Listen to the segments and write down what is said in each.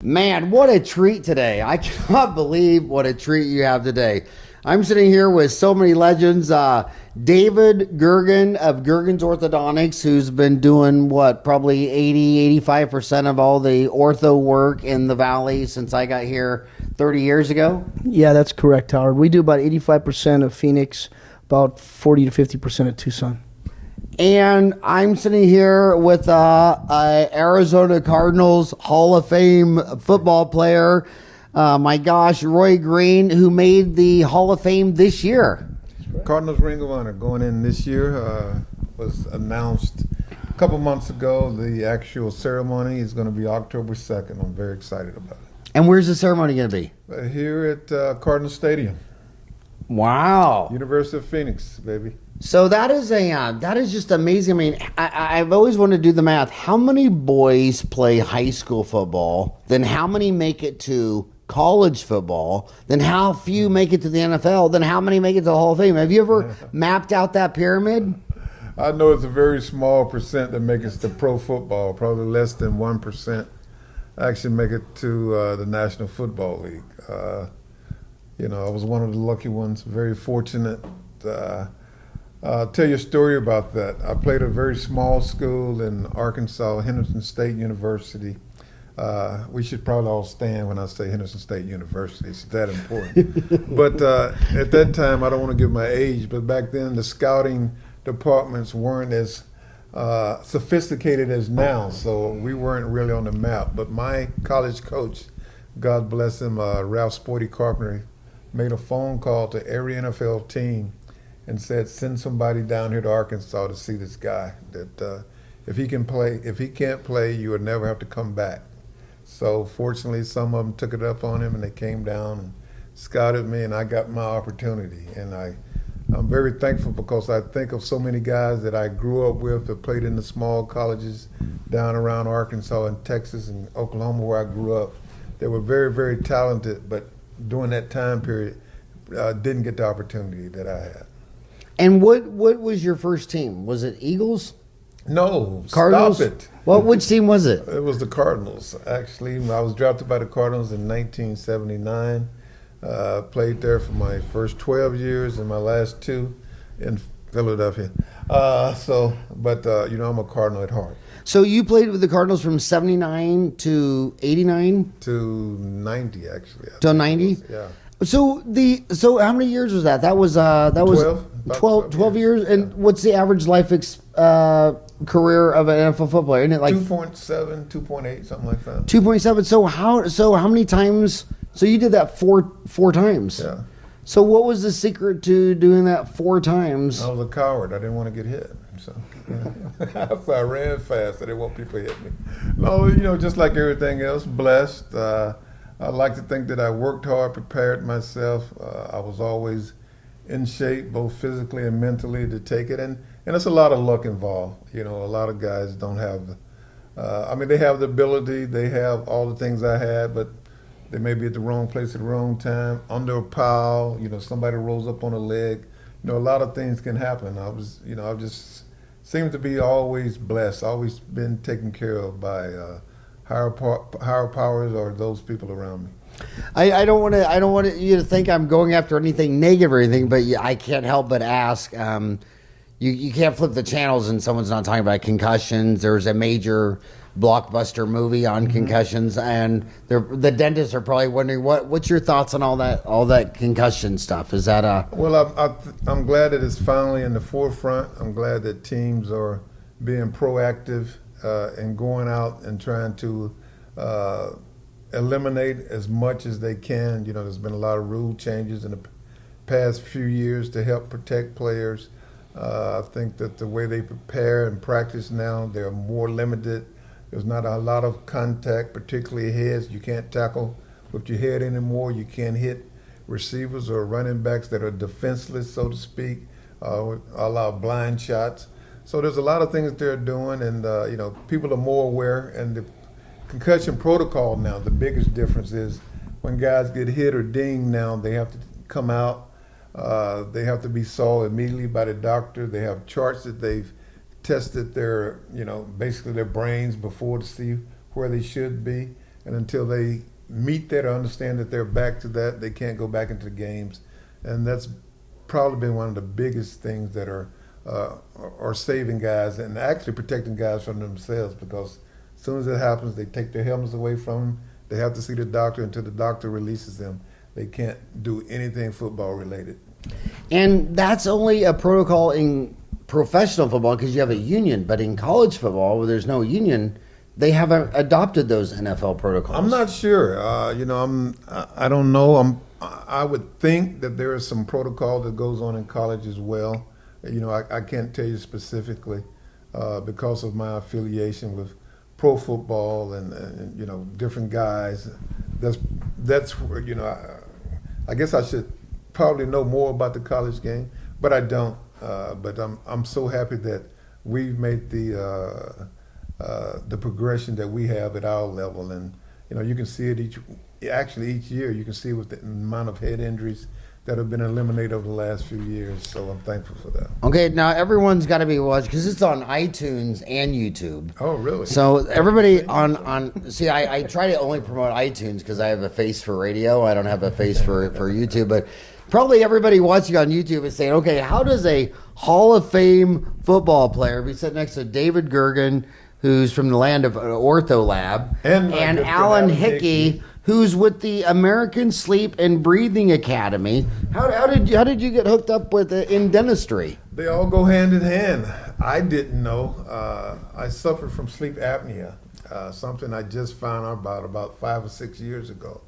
Man, what a treat today. I cannot believe what a treat you have today. I'm sitting here with so many legends. David Gergen of Gergen's Orthodontics, who's been doing probably 85% of all the ortho work in the Valley since I got here 30 years ago. Yeah, that's correct, Howard. We do about 85% of Phoenix, about 40 to 50% of Tucson. And I'm sitting here with Arizona Cardinals Hall of Fame football player, my gosh, Roy Green, who made the Hall of Fame this year. Cardinals Ring of Honor going in this year was announced a couple months ago. The actual ceremony is going to be October 2nd. I'm very excited about it. And where's the ceremony going to be? Here at Cardinal Stadium. Wow. University of Phoenix, baby. So that is just amazing. I mean, I've always wanted to do the math. How many boys play high school football? Then how many make it to college football? Then how few make it to the NFL? Then how many make it to the Hall of Fame? Have you ever mapped out that pyramid? I know it's a very small percent that make it to pro football. Probably less than 1% actually make it to the National Football League. I was one of the lucky ones, very fortunate. I'll tell you a story about that. I played at a very small school in Arkansas, Henderson State University. We should probably all stand when I say Henderson State University. It's that important. But at that time, I don't want to give my age, but back then the scouting departments weren't as sophisticated as now, so we weren't really on the map. But my college coach, God bless him, Ralph Sporty Carpenter, made a phone call to every NFL team and said, send somebody down here to Arkansas to see this guy. That if he can't play, you would never have to come back. So fortunately, some of them took it up on him and they came down and scouted me, and I got my opportunity. And I'm very thankful because I think of so many guys that I grew up with that played in the small colleges down around Arkansas and Texas and Oklahoma where I grew up. They were very, very talented, but during that time period, didn't get the opportunity that I had. And what was your first team? Was it Eagles? No, Cardinals? Stop it. Which team was it? It was the Cardinals, actually. I was drafted by the Cardinals in 1979. Played there for my first 12 years and my last 2 in Philadelphia. I'm a Cardinal at heart. So you played with the Cardinals from 79 to 89? To 90, actually. Till 90? Yeah. So how many years was that? That was 12 years. And what's the average life career of an NFL football player? Isn't it like 2.7, 2.8, something like that. 2.7. So how many times? So you did that four times. Yeah. So what was the secret to doing that 4 times? I was a coward. I didn't want to get hit. So, so I ran fast. I didn't want people to hit me. No, just like everything else, blessed. I like to think that I worked hard, prepared myself. I was always in shape, both physically and mentally, to take it. And it's a lot of luck involved. A lot of guys don't have they have the ability, they have all the things I had, but they may be at the wrong place at the wrong time, under a pile, somebody rolls up on a leg. A lot of things can happen. I just seem to be always blessed, always been taken care of by higher powers or those people around me. I don't want you to think I'm going after anything negative or anything, but I can't help but ask. You can't flip the channels and someone's not talking about concussions. There's a major blockbuster movie on concussions, and the dentists are probably wondering what's your thoughts on all that concussion stuff? Is that Well, I'm glad that it's finally in the forefront. I'm glad that teams are being proactive and going out and trying to eliminate as much as they can. There's been a lot of rule changes in the past few years to help protect players. I think that the way they prepare and practice now, they're more limited. There's not a lot of contact, particularly heads. You can't tackle with your head anymore. You can't hit receivers or running backs that are defenseless, so to speak, allow blind shots. So there's a lot of things they're doing, and people are more aware. And the concussion protocol now, the biggest difference is when guys get hit or dinged now, they have to come out. They have to be saw immediately by the doctor. They have charts that they've tested their, basically their brains before to see where they should be. and until they meet that or understand that they're back to that, they can't go back into the games. And that's probably been one of the biggest things that are saving guys and actually protecting guys from themselves, because as soon as it happens, they take their helmets away from them. They have to see the doctor until the doctor releases them. They can't do anything football related. And that's only a protocol in professional football because you have a union, but in college football where there's no union, they haven't adopted those NFL protocols. I'm not sure. I don't know. I would think that there is some protocol that goes on in college as well. I can't tell you specifically because of my affiliation with pro football and different guys. That's where I guess I should probably know more about the college game, but I don't. But I'm so happy that we've made the progression that we have at our level, and you can see it each year. You can see with the amount of head injuries that have been eliminated over the last few years. So I'm thankful for that. Okay, now everyone's got to be watching because it's on iTunes and YouTube. Oh, really? So everybody see, I try to only promote iTunes because I have a face for radio. I don't have a face for YouTube, but probably everybody watching on YouTube is saying, okay, how does a Hall of Fame football player be sitting next to David Gergen, who's from the land of Ortho Lab, and Alan Hickey, who's with the American Sleep and Breathing Academy? How did you get hooked up with in dentistry? They all go hand in hand. I didn't know. I suffered from sleep apnea, something I just found out about 5 or 6 years ago.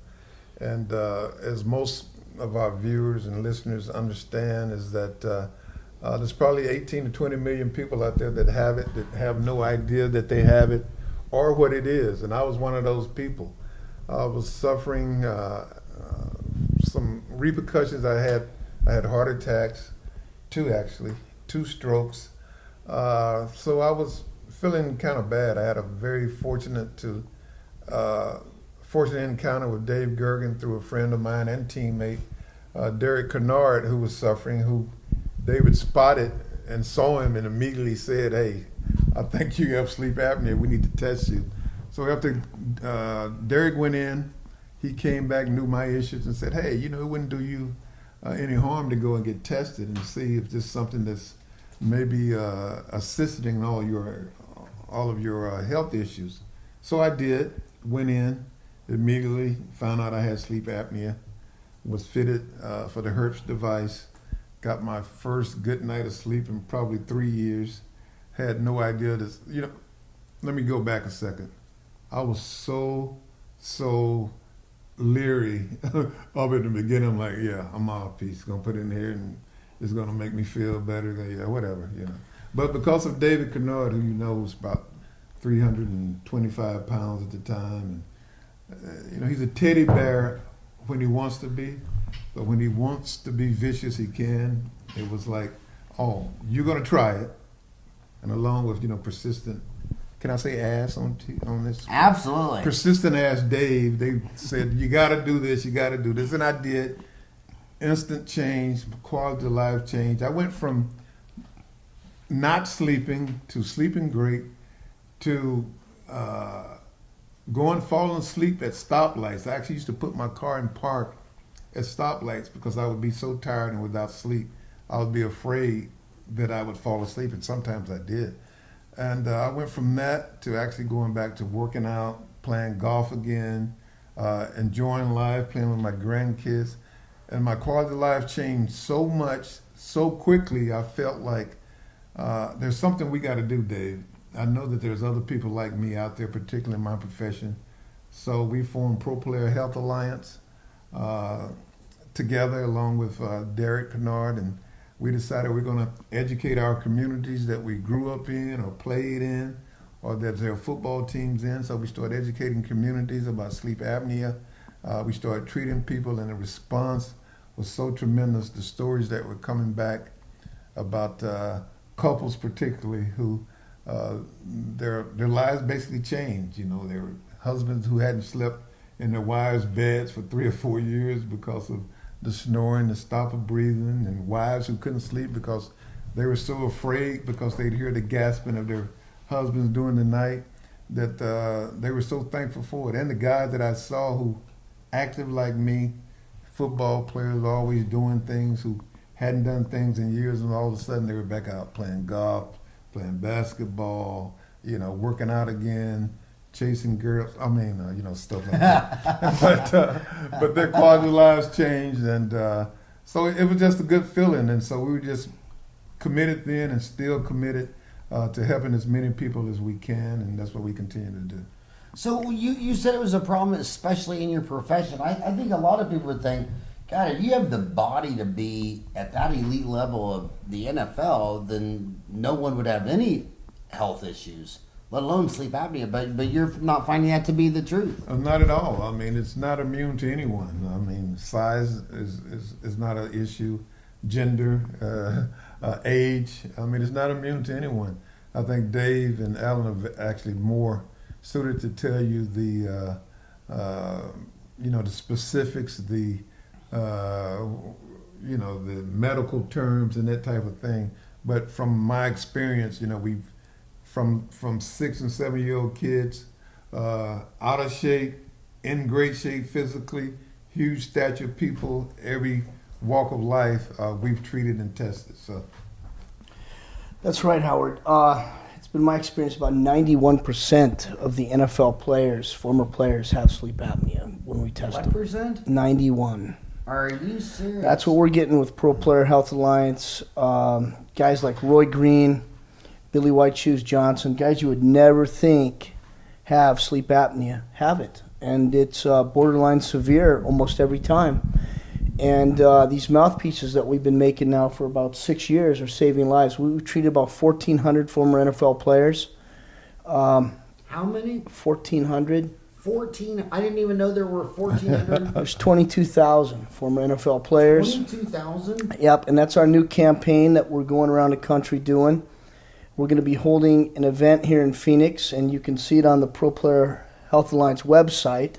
And as most of our viewers and listeners understand, is that there's probably 18 to 20 million people out there that have it, that have no idea that they have it or what it is. And I was one of those people. I was suffering some repercussions. I had heart attacks, two strokes. So I was feeling kind of bad. I had a very fortunate encounter with Dave Gergen through a friend of mine and teammate, Derek Kennard, who was suffering, who David spotted and saw him and immediately said, "Hey, I think you have sleep apnea. We need to test you." So after Derek went in, he came back, knew my issues, and said, "Hey, it wouldn't do you any harm to go and get tested and see if this is something that's maybe assisting all of your health issues." So I did. Went in, immediately found out I had sleep apnea. Was fitted for the Hertz device. Got my first good night of sleep in probably 3 years. Had no idea this. Let me go back a second. I was so leery of it in the beginning. I'm like, yeah, I'm off piece. Gonna put it in here and it's gonna make me feel better. Yeah, whatever, But because of David Kennard, who was about 325 pounds at the time, and he's a teddy bear when he wants to be, but when he wants to be vicious, he can. It was like, oh, you're gonna try it, and along with persistent. Can I say ass on this? Absolutely. Persistent ass Dave. They said, you got to do this, and I did. Instant change, quality of life change. I went from not sleeping to sleeping great to falling asleep at stoplights. I actually used to put my car in park at stoplights because I would be so tired and without sleep. I would be afraid that I would fall asleep, and sometimes I did. And I went from that to actually going back to working out, playing golf again, enjoying life, playing with my grandkids. And my quality of life changed so much, so quickly, I felt like there's something we got to do, Dave. I know that there's other people like me out there, particularly in my profession. So we formed Pro Player Health Alliance together along with Derek Kennard, and we decided we're going to educate our communities that we grew up in or played in or that there are football teams in. So we started educating communities about sleep apnea. We started treating people, and the response was so tremendous. The stories that were coming back about couples particularly who their lives basically changed. There were husbands who hadn't slept in their wives' beds for 3 or 4 years because of the snoring, the stop of breathing, and wives who couldn't sleep because they were so afraid because they'd hear the gasping of their husbands during the night. that they were so thankful for it. And the guys that I saw who active like me, football players always doing things, who hadn't done things in years, and all of a sudden they were back out playing golf, playing basketball, working out again, chasing girls. I mean, stuff like that. but their quality of lives changed, and so it was just a good feeling. And so we were just committed then, and still committed to helping as many people as we can, and that's what we continue to do. So you said it was a problem, especially in your profession. I think a lot of people would think, God, if you have the body to be at that elite level of the NFL, then no one would have any health issues, let alone sleep apnea. But you're not finding that to be the truth. Not at all. I mean, it's not immune to anyone. I mean, size is not an issue. Gender, age. I mean, it's not immune to anyone. I think Dave and Alan are actually more suited to tell you the specifics, the medical terms and that type of thing. But from my experience, we've from 6 and 7 year old kids, out of shape, in great shape physically, huge stature people, every walk of life, we've treated and tested. So That's right, Howard. It's been my experience about 91% of the NFL players, former players, have sleep apnea when we test What them. percent? 91. Are you serious? That's what we're getting with Pro Player Health Alliance. Guys like Roy Green, Billy White Shoes Johnson, guys you would never think have sleep apnea, have it. And it's borderline severe almost every time. And these mouthpieces that we've been making now for about 6 years are saving lives. We've treated about 1,400 former NFL players. How many? 1,400. 14. I didn't even know there were 1,400. There's 22,000 former NFL players. 22,000? Yep, and that's our new campaign that we're going around the country doing. We're going to be holding an event here in Phoenix, and you can see it on the Pro Player Health Alliance website.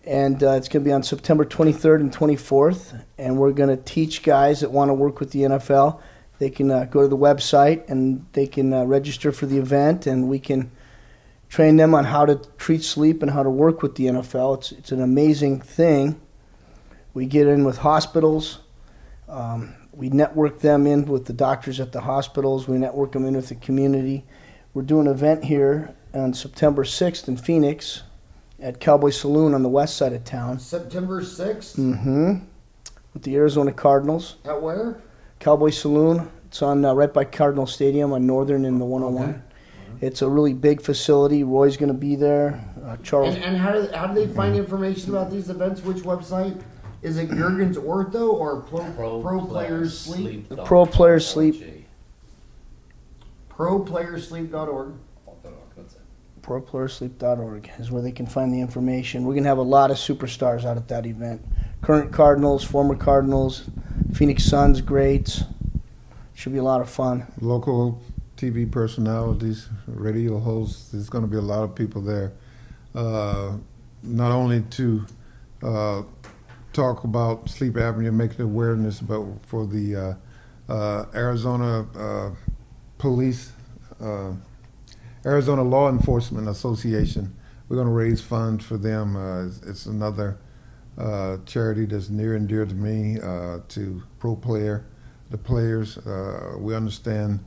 And it's going to be on September 23rd and 24th. And we're going to teach guys that want to work with the NFL. They can go to the website and they can register for the event, and we can train them on how to treat sleep and how to work with the NFL. It's an amazing thing. We get in with hospitals. We network them in with the doctors at the hospitals. We network them in with the community. We're doing an event here on September 6th in Phoenix at Cowboy Saloon on the west side of town. September 6th? Mm-hmm. With the Arizona Cardinals. At where? Cowboy Saloon. It's on right by Cardinal Stadium on Northern and the 101. Okay. It's a really big facility. Roy's going to be there. Charles. And how do they find information about these events? Which website? Is it Gergen's Ortho or Pro Players Sleep? Pro Players Sleep. ProPlayersSleep.org. ProPlayersSleep.org is where they can find the information. We're going to have a lot of superstars out at that event. Current Cardinals, former Cardinals, Phoenix Suns greats. Should be a lot of fun. Local TV personalities, radio hosts. There's going to be a lot of people there, not only to talk about sleep apnea, making awareness, but for the Arizona Police, Arizona Law Enforcement Association. We're going to raise funds for them. It's another charity that's near and dear to me, to Pro Player, the players. We understand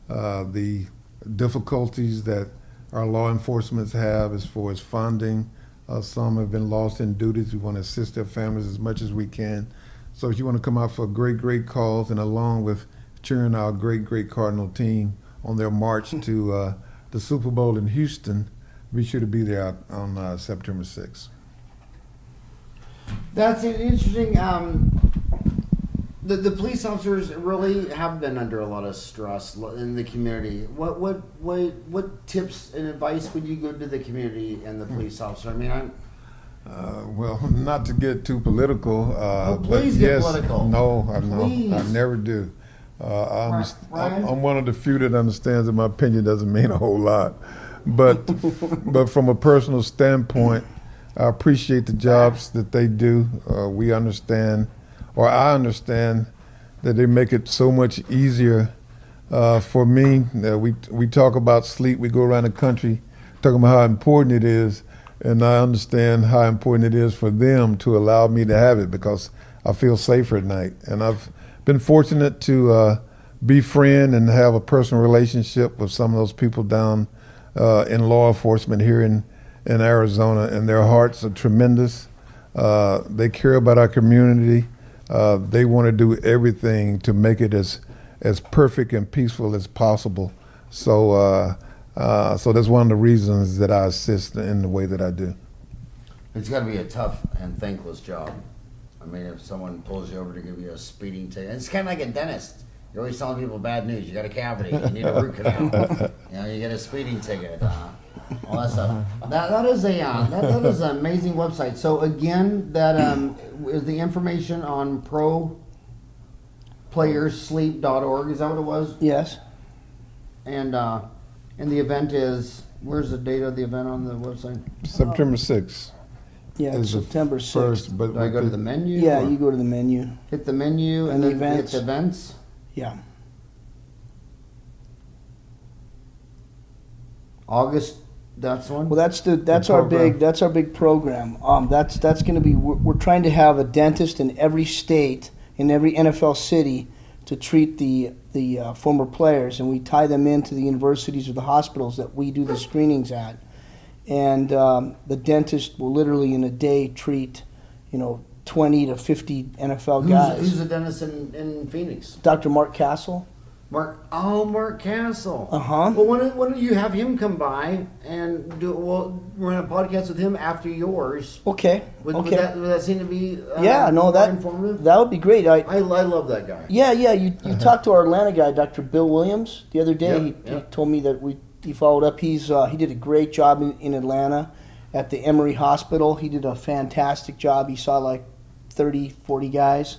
the difficulties that our law enforcement have as far as funding. Some have been lost in duties. We want to assist their families as much as we can. So if you want to come out for a great, great cause, and along with cheering our great, great Cardinal team on their march to the Super Bowl in Houston, be sure to be there on September 6th. That's an interesting. The police officers really have been under a lot of stress in the community. What tips and advice would you give to the community and the police officer? I mean, well, not to get too political. Please get political. No, I Please. never do. Ryan? I'm one of the few that understands that my opinion doesn't mean a whole lot. But from a personal standpoint, I appreciate the jobs that they do. We understand, or I understand, that they make it so much easier for me. We talk about sleep. We go around the country talking about how important it is, and I understand how important it is for them to allow me to have it because I feel safer at night. And I've been fortunate to befriend and have a personal relationship with some of those people down in law enforcement here in Arizona, and their hearts are tremendous. They care about our community. They want to do everything to make it as perfect and peaceful as possible. So that's one of the reasons that I assist in the way that I do. It's got to be a tough and thankless job. I mean, if someone pulls you over to give you a speeding ticket, it's kind of like a dentist. You're always telling people bad news. You got a cavity. You need a root canal. You get a speeding ticket. All that stuff. That is an amazing website. So again, that is the information on proplayerssleep.org. Is that what it was? Yes. And the event is, where's the date of the event on the website? September 6th. Yeah, it's September 6th. But Do I go to the menu? Yeah, or you go to the menu. hit the menu and the then events. hit events. Yeah. August, that's one. Well, that's our big program. That's going to be, we're trying to have a dentist in every state, in every NFL city, to treat the former players, and we tie them into the universities or the hospitals that we do the screenings at, and the dentist will literally in a day treat, 20 to 50 NFL guys. Who's the dentist in Phoenix? Dr. Mark Castle. Mark Castle. Uh-huh. Well, why don't you have him come by and run a podcast with him after yours? Okay. Would that seem to be that informative? That would be great. I love that guy. Yeah. You talked to our Atlanta guy, Dr. Bill Williams, the other day. Yep. He told me that he followed up. He did a great job in Atlanta at the Emory Hospital. He did a fantastic job. He saw like 30, 40 guys.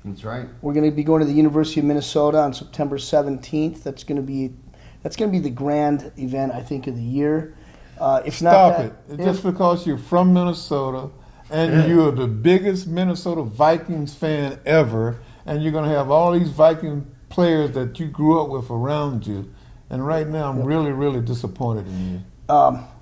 That's right. We're going to be going to the University of Minnesota on September 17th. That's going to be the grand event, I think, of the year. Stop it. Just because you're from Minnesota and you're the biggest Minnesota Vikings fan ever, and you're going to have all these Viking players that you grew up with around you, and right now I'm really, really disappointed in you.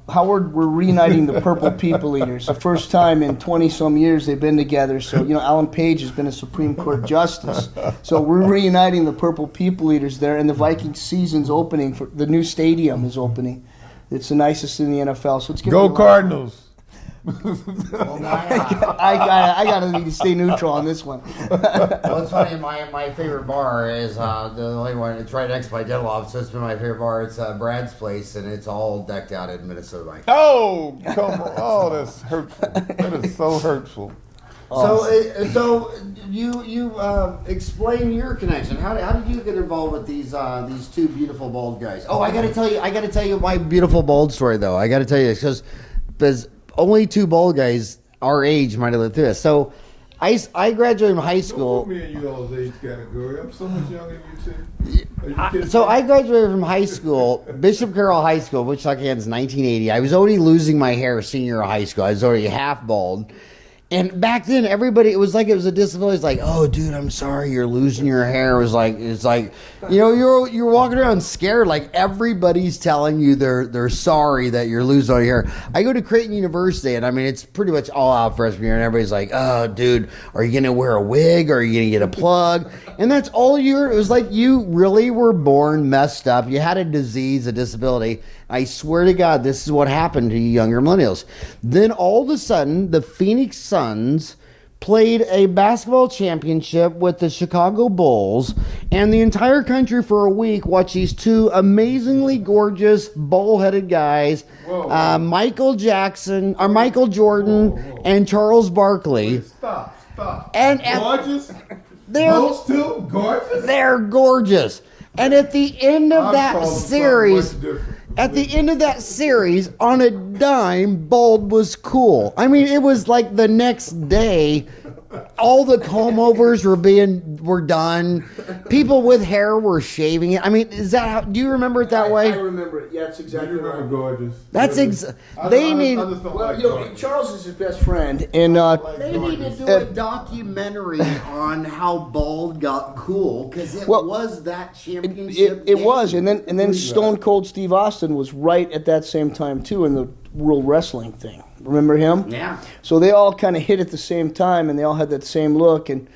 Howard, we're reuniting the Purple People Eaters. The first time in 20-some years they've been together. So, Alan Page has been a Supreme Court justice. So we're reuniting the Purple People Eaters there, and the Vikings season's opening. The new stadium is opening. It's the nicest in the NFL. So it's Go Cardinals. Well, I gotta need to stay neutral on this one. Well, it's funny. My favorite bar is the only one. It's right next to my dental office. So it's been my favorite bar. It's Brad's Place, and it's all decked out in Minnesota Vikings. Oh, come on! Oh, that's hurtful. That is so hurtful. So you explain your connection. How did you get involved with these two beautiful bald guys? Oh, I got to tell you my beautiful bald story though. I got to tell you this because only two bald guys our age might have lived through this. So I graduated from high school. Don't put me in you all's age category. I'm so much younger than you two. So I graduated from high school, Bishop Carroll High School, Wichita, Kansas, 1980. I was already losing my hair senior year of high school. I was already half bald. And back then, everybody, it was a disability. It's like, oh, dude, I'm sorry, you're losing your hair. It's like, you're walking around scared. Like everybody's telling you they're sorry that you're losing all your hair. I go to Creighton University, and I mean, it's pretty much all out freshman year, and everybody's like, oh, dude, are you gonna wear a wig? Or are you gonna get a plug? And that's all it was like. You really were born messed up. You had a disease, a disability. I swear to God, this is what happened to you younger millennials. Then all of a sudden, the Phoenix Suns played a basketball championship with the Chicago Bulls, and the entire country for a week watched these two amazingly gorgeous, bald-headed guys, Michael Jordan, and Charles Barkley. Wait, stop. And Gorgeous? Those two gorgeous? They're gorgeous. And at the end of that series, on a dime, bald was cool. I mean, it was like the next day, All the comb overs were done. People with hair were shaving it. I mean, is that how? Do you remember it that way? I remember it. Yeah, it's exactly You remember right. Gorgeous? That's I they just need. don't Well, like you know, Gorgeous. Charles is his best friend, and They need to do a documentary on how bald got cool because it Well, was that championship. it game. was, and then Stone Cold Steve Austin was right at that same time too in the World Wrestling thing. Remember him? Yeah. So they all kind of hit at the same time, and they all had that same look. And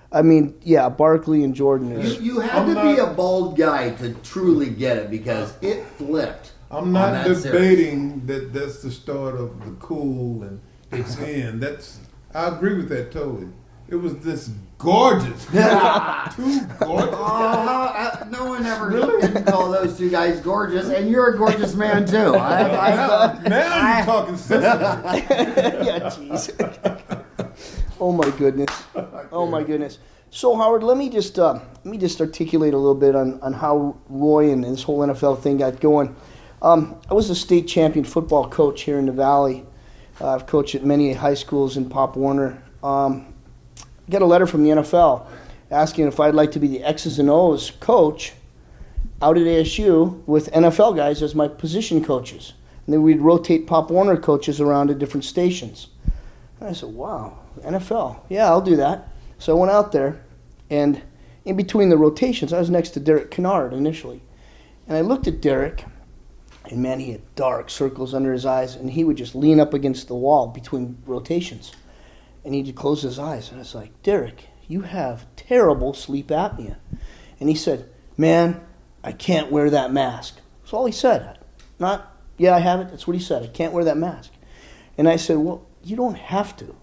I mean, yeah, Barkley and Jordan is. You had to be a bald guy to truly get it because it flipped. I'm on not that debating that that's the start of the cool and its end. I agree with that totally. It was this gorgeous, two gorgeous. No one ever didn't call those two guys gorgeous, and you're a gorgeous man too. Now you're talking sensitive. Yeah, jeez. Oh my goodness. Oh my goodness. So Howard, let me just articulate a little bit on how Roy and this whole NFL thing got going. I was a state champion football coach here in the Valley. I've coached at many high schools in Pop Warner. Got a letter from the NFL asking if I'd like to be the X's and O's coach out at ASU with NFL guys as my position coaches. And then we'd rotate Pop Warner coaches around at different stations. And I said, wow, NFL. Yeah, I'll do that. So I went out there, and in between the rotations, I was next to Derek Kennard initially. And I looked at Derek, and man, he had dark circles under his eyes, and he would just lean up against the wall between rotations. And he'd close his eyes, and I was like, Derek, you have terrible sleep apnea. And he said, man, I can't wear that mask. That's all he said. Not, yeah, I have it. That's what he said. I can't wear that mask. And I said, well, you don't have to.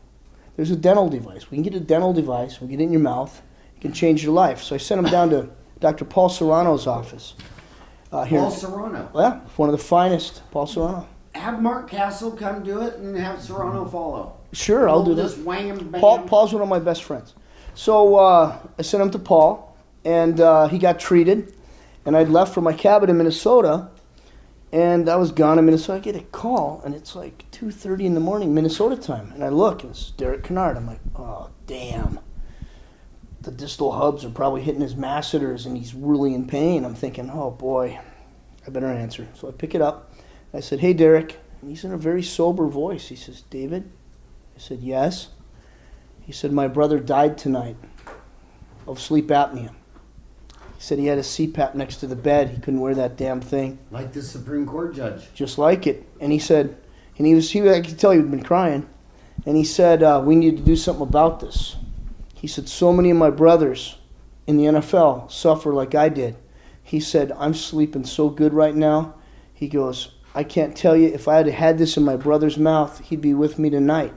There's a dental device. We can get a dental device. We get it in your mouth. It can change your life. So I sent him down to Dr. Paul Serrano's office. Here. Paul Serrano. Yeah, one of the finest. Paul Serrano. Have Mark Castle come do it and have Serrano follow. Sure, I'll do that. Just wang him, bang him. Paul's one of my best friends. So I sent him to Paul, and he got treated. And I'd left for my cabin in Minnesota, and I was gone in Minnesota. I get a call, and it's like 2:30 in the morning, Minnesota time. And I look, and it's Derek Kennard. I'm like, oh, damn. The distal hubs are probably hitting his masseters, and he's really in pain. I'm thinking, oh, boy, I better answer. So I pick it up. I said, hey, Derek. And he's in a very sober voice. He says, David? I said, yes. He said, my brother died tonight of sleep apnea. He said he had a CPAP next to the bed. He couldn't wear that damn thing. Like the Supreme Court judge. Just like it. And he said, I could tell he'd been crying. And he said, we need to do something about this. He said, so many of my brothers in the NFL suffer like I did. He said, I'm sleeping so good right now. He goes, I can't tell you, if I had had this in my brother's mouth, he'd be with me tonight.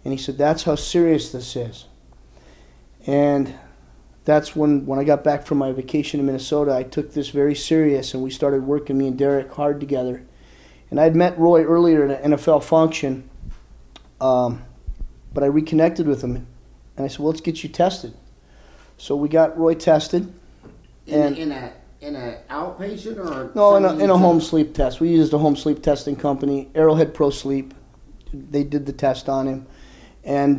And he said, that's how serious this is. And that's when I got back from my vacation in Minnesota, I took this very serious, and we started working, me and Derek, hard together. And I'd met Roy earlier at an NFL function, but I reconnected with him. And I said, well, let's get you tested. So we got Roy tested. In a outpatient or? No, in a home sleep test. We used a home sleep testing company, Arrowhead Pro Sleep. They did the test on him. And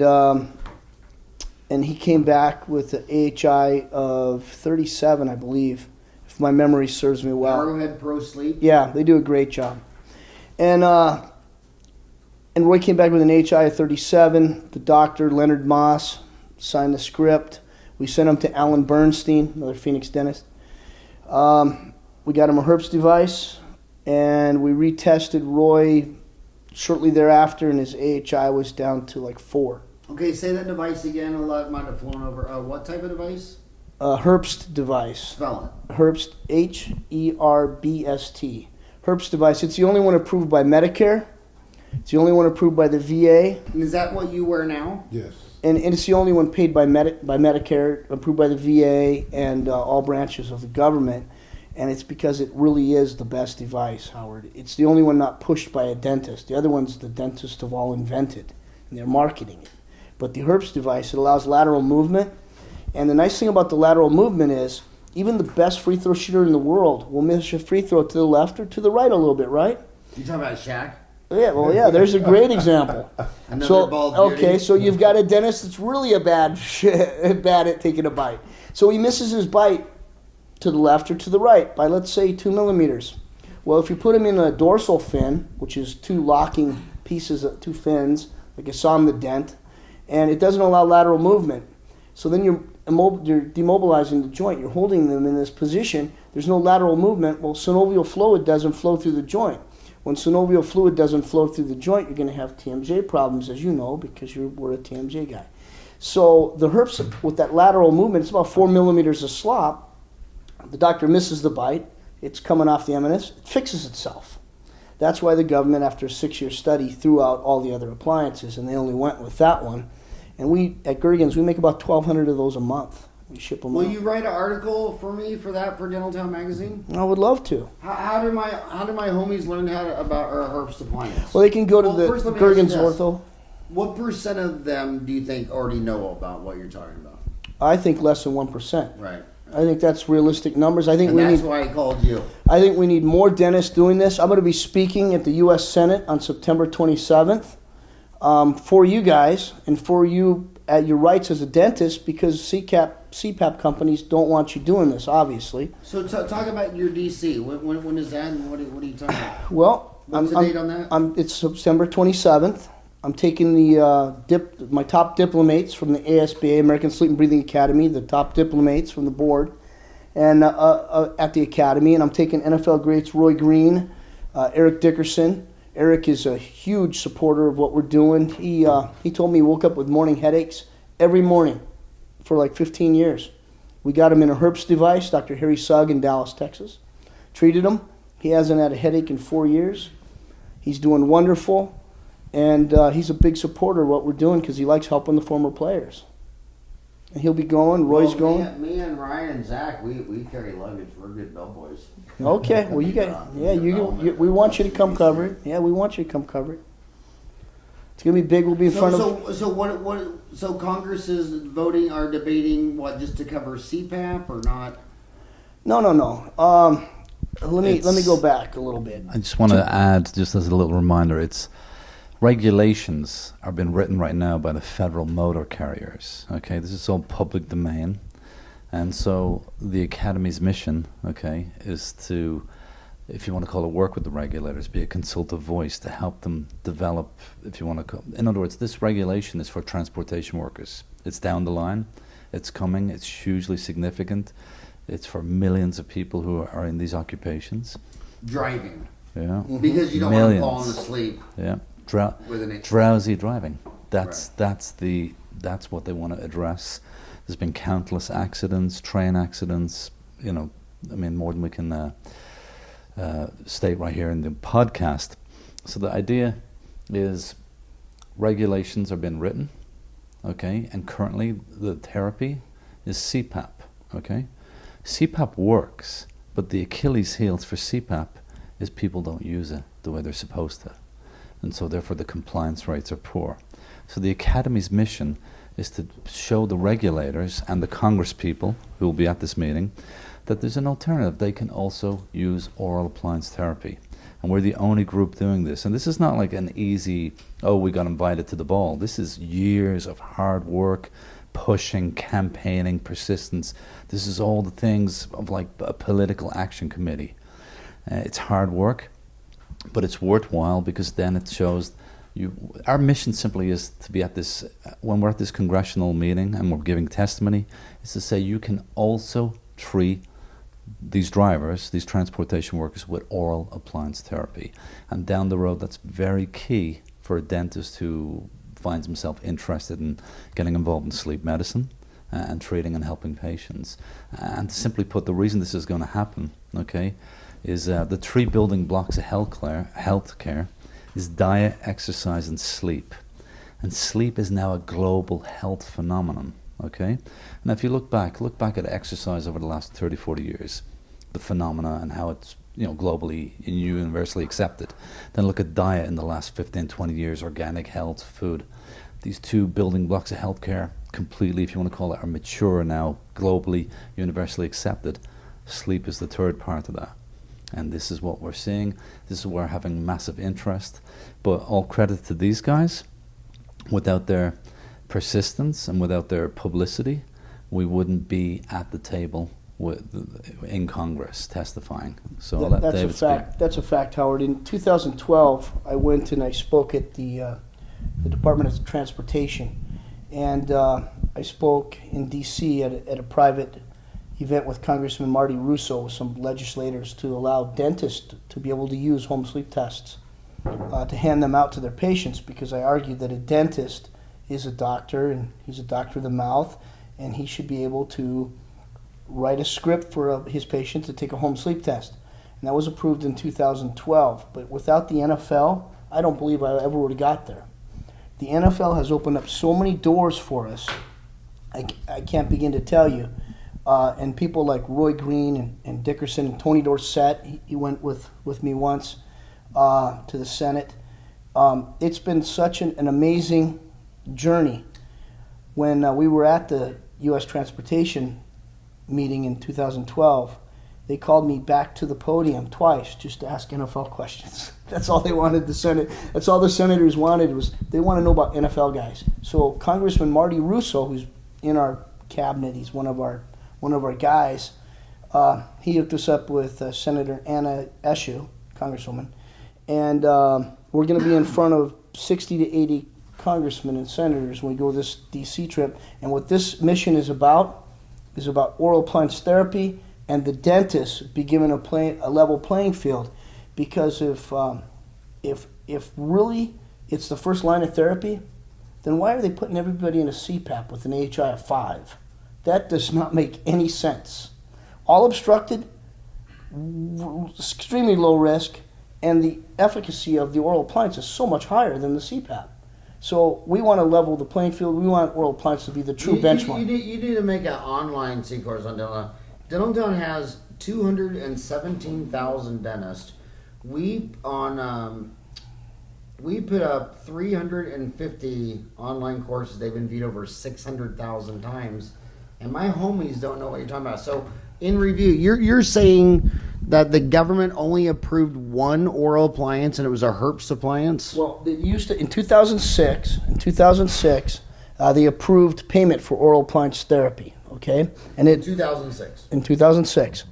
he came back with an AHI of 37, I believe, if my memory serves me well. Arrowhead Pro Sleep? Yeah, they do a great job. And Roy came back with an AHI of 37. The doctor, Leonard Moss, signed the script. We sent him to Alan Bernstein, another Phoenix dentist. We got him a Herbst device, and we retested Roy shortly thereafter, and his AHI was down to like 4. Okay, say that device again. A lot might have flown over. What type of device? Herbst device. Spell it. Herbst, Herbst. Herbst device. It's the only one approved by Medicare. It's the only one approved by the VA. And is that what you wear now? Yes. And it's the only one paid by Medicare, approved by the VA and all branches of the government. And it's because it really is the best device, Howard. It's the only one not pushed by a dentist. The other ones the dentists have all invented, and they're marketing it. But the Herbst device, it allows lateral movement. And the nice thing about the lateral movement is even the best free throw shooter in the world will miss a free throw to the left or to the right a little bit, right? You talking about Shaq? Yeah, well, yeah, there's a great example. Another So, bald okay, beauty. so you've got a dentist that's really bad at taking a bite. So he misses his bite to the left or to the right by, let's say, 2 millimeters. Well, if you put him in a dorsal fin, which is two locking pieces of two fins, like you saw in the dent, and it doesn't allow lateral movement. So then you're demobilizing the joint. You're holding them in this position. There's no lateral movement. Well, synovial fluid doesn't flow through the joint. When synovial fluid doesn't flow through the joint, you're going to have TMJ problems, as you know, because we're a TMJ guy. So the herpes with that lateral movement, it's about 4 millimeters of slop. The doctor misses the bite. It's coming off the eminence. It fixes itself. That's why the government, after a 6-year study, threw out all the other appliances, and they only went with that one. And we, at Gergen's, we make about 1,200 of those a month. We ship them Will out. you write an article for me for Dental Town magazine? I would love to. How do my homies learn about herpes appliance? Well, they can go to First the let me ask you Gergen's this. Ortho. What percent of them do you think already know about what you're talking about? I think less than 1%. Right. I think that's realistic numbers. I think And we that's need. why I called you. I think we need more dentists doing this. I'm going to be speaking at the U.S. Senate on September 27th for you guys and for you at your rights as a dentist, because CPAP companies don't want you doing this, obviously. So talk about your DC. When is that, and what are you talking about? Well, What's the date on that? It's September 27th. I'm taking the my top diplomates from the ASBA, American Sleep and Breathing Academy, the top diplomates from the board, and at the academy, and I'm taking NFL greats Roy Green, Eric Dickerson. Eric is a huge supporter of what we're doing. He told me he woke up with morning headaches every morning for like 15 years. We got him in a herpes device, Dr. Harry Sugg in Dallas, Texas. Treated him. He hasn't had a headache in 4 years. He's doing wonderful. And he's a big supporter of what we're doing because he likes helping the former players. And he'll be going. Roy's going. Me and Ryan and Zach, we carry luggage. We're good bellboys. Okay. Well, you got. Yeah, we want you to come cover it. Yeah, we want you to come cover it. It's gonna be big. We'll be in front of. So Congress is voting or debating what, just to cover CPAP or not? No. Let me go back a little bit. I just want to add, just as a little reminder, it's regulations are being written right now by the federal motor carriers. Okay, this is all public domain, and so the Academy's mission, okay, is to, if you want to call it, work with the regulators, be a consultative voice to help them develop, if you want to call. In other words, this regulation is for transportation workers. It's down the line. It's coming. It's hugely significant. It's for millions of people who are in these occupations. Driving. Yeah. Because you don't Millions. want to fall asleep. Yeah. With an Drowsy driving. Right. That's what they want to address. There's been countless accidents, train accidents. You know, I mean, more than we can state right here in the podcast. So the idea is regulations are being written, okay, and currently the therapy is CPAP, okay. CPAP works, but the Achilles heels for CPAP is people don't use it the way they're supposed to. And so therefore the compliance rates are poor. So the Academy's mission is to show the regulators and the Congress people who will be at this meeting that there's an alternative. They can also use oral appliance therapy. And we're the only group doing this. And this is not like an easy, oh, we got invited to the ball. This is years of hard work, pushing, campaigning, persistence. This is all the things of like a political action committee. It's hard work, but it's worthwhile because then it shows you. Our mission simply is to be at this, when we're at this congressional meeting and we're giving testimony, is to say you can also treat these drivers, these transportation workers, with oral appliance therapy. And down the road, that's very key for a dentist who finds himself interested in getting involved in sleep medicine and treating and helping patients. And simply put, the reason this is going to happen, okay, is the 3 building blocks of healthcare is diet, exercise, and sleep. And sleep is now a global health phenomenon, okay? And if you look back at exercise over the last 30, 40 years, the phenomena and how it's, you know, globally and universally accepted. Then look at diet in the last 15, 20 years, organic health, food. These 2 building blocks of healthcare completely, if you want to call it, are mature now, globally, universally accepted. Sleep is the 3rd part of that. And this is what we're seeing. This is where we're having massive interest. But all credit to these guys. Without their persistence and without their publicity, we wouldn't be at the table in Congress testifying. So I'll let David speak. That's a fact, Howard. In 2012, I went and I spoke at the Department of Transportation, and I spoke in D.C. at a private event with Congressman Marty Russo, with some legislators, to allow dentists to be able to use home sleep tests, to hand them out to their patients, because I argued that a dentist is a doctor, and he's a doctor of the mouth, and he should be able to write a script for his patient to take a home sleep test. And that was approved in 2012. But without the NFL, I don't believe I ever would have got there. The NFL has opened up so many doors for us, I can't begin to tell you. And people like Roy Green and Dickerson and Tony Dorsett, he went with me once to the Senate. It's been such an amazing journey. When we were at the U.S. Transportation meeting in 2012, they called me back to the podium twice just to ask NFL questions. That's all they wanted. That's all the senators wanted, was they want to know about NFL guys. So Congressman Marty Russo, who's in our cabinet, he's one of our guys. He hooked us up with Senator Anna Eshoo, Congresswoman, and we're going to be in front of 60 to 80 congressmen and senators when we go this D.C. trip. And what this mission is about oral appliance therapy, and the dentists be given a level playing field. Because if really it's the first line of therapy, then why are they putting everybody in a CPAP with an AHI of 5? That does not make any sense. All obstructed, extremely low risk, and the efficacy of the oral appliance is so much higher than the CPAP. So we want to level the playing field. We want oral appliance to be the true benchmark. You need to make an online C-course on Dental. Dental Town has 217,000 dentists. We put up 350 online courses. They've been viewed over 600,000 times. And my homies don't know what you're talking about. So, in review, you're saying that the government only approved one oral appliance, and it was a Herbst appliance? Well, they used to in 2006. In 2006, they approved payment for oral appliance therapy. Okay, and in 2006. In 2006,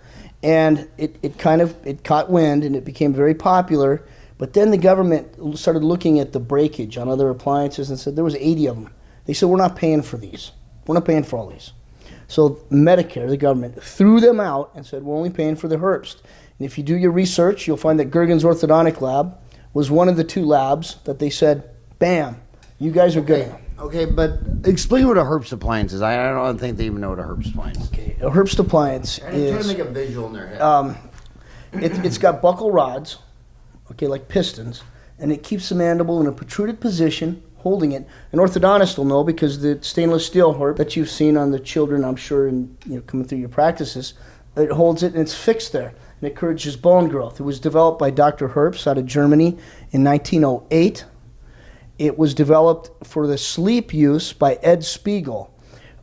and it caught wind, and it became very popular. But then the government started looking at the breakage on other appliances and said there was 80 of them. They said, we're not paying for these. We're not paying for all these. So Medicare, the government, threw them out and said, we're only paying for the Herbst. And if you do your research, you'll find that Gergen's orthodontic lab was one of the two labs that they said, bam, you guys are good. Okay, but explain what a Herbst appliance is. I don't think they even know what a Herbst appliance is. Okay, a Herbst appliance is... I'm trying to make a visual in their head. It's got buccal rods, okay, like pistons, and it keeps the mandible in a protruded position, holding it. An orthodontist will know, because the stainless steel Herbst that you've seen on the children, I'm sure, and coming through your practices, it holds it and it's fixed there and it encourages bone growth. It was developed by Dr. Herbst out of Germany in 1908. It was developed for the sleep use by Ed Spiegel.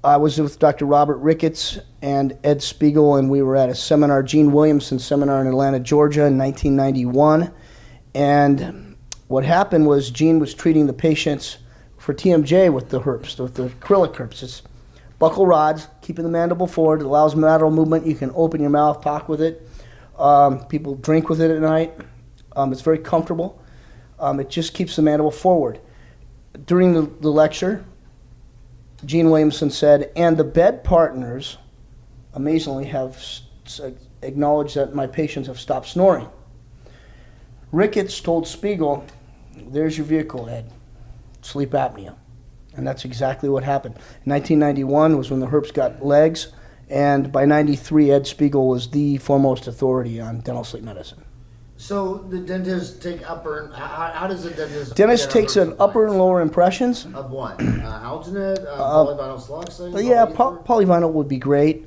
I was with Dr. Robert Ricketts and Ed Spiegel, and we were at a seminar, Gene Williamson seminar in Atlanta, Georgia in 1991. And what happened was Gene was treating the patients for TMJ with the Herbst, with the acrylic Herbst. It's buccal rods, keeping the mandible forward. It allows lateral movement. You can open your mouth, talk with it. People drink with it at night. It's very comfortable. It just keeps the mandible forward. During the lecture, Gene Williamson said, and the bed partners, amazingly, have acknowledged that my patients have stopped snoring. Ricketts told Spiegel, there's your vehicle, Ed, sleep apnea. And that's exactly what happened. 1991 was when the Herbst got legs, and by 93, Ed Spiegel was the foremost authority on dental sleep medicine. So the dentist take upper, how does the dentist... Dentist takes an upper and lower impressions. Of what? Alginate, polyvinyl siloxane? Yeah, polyvinyl would be great.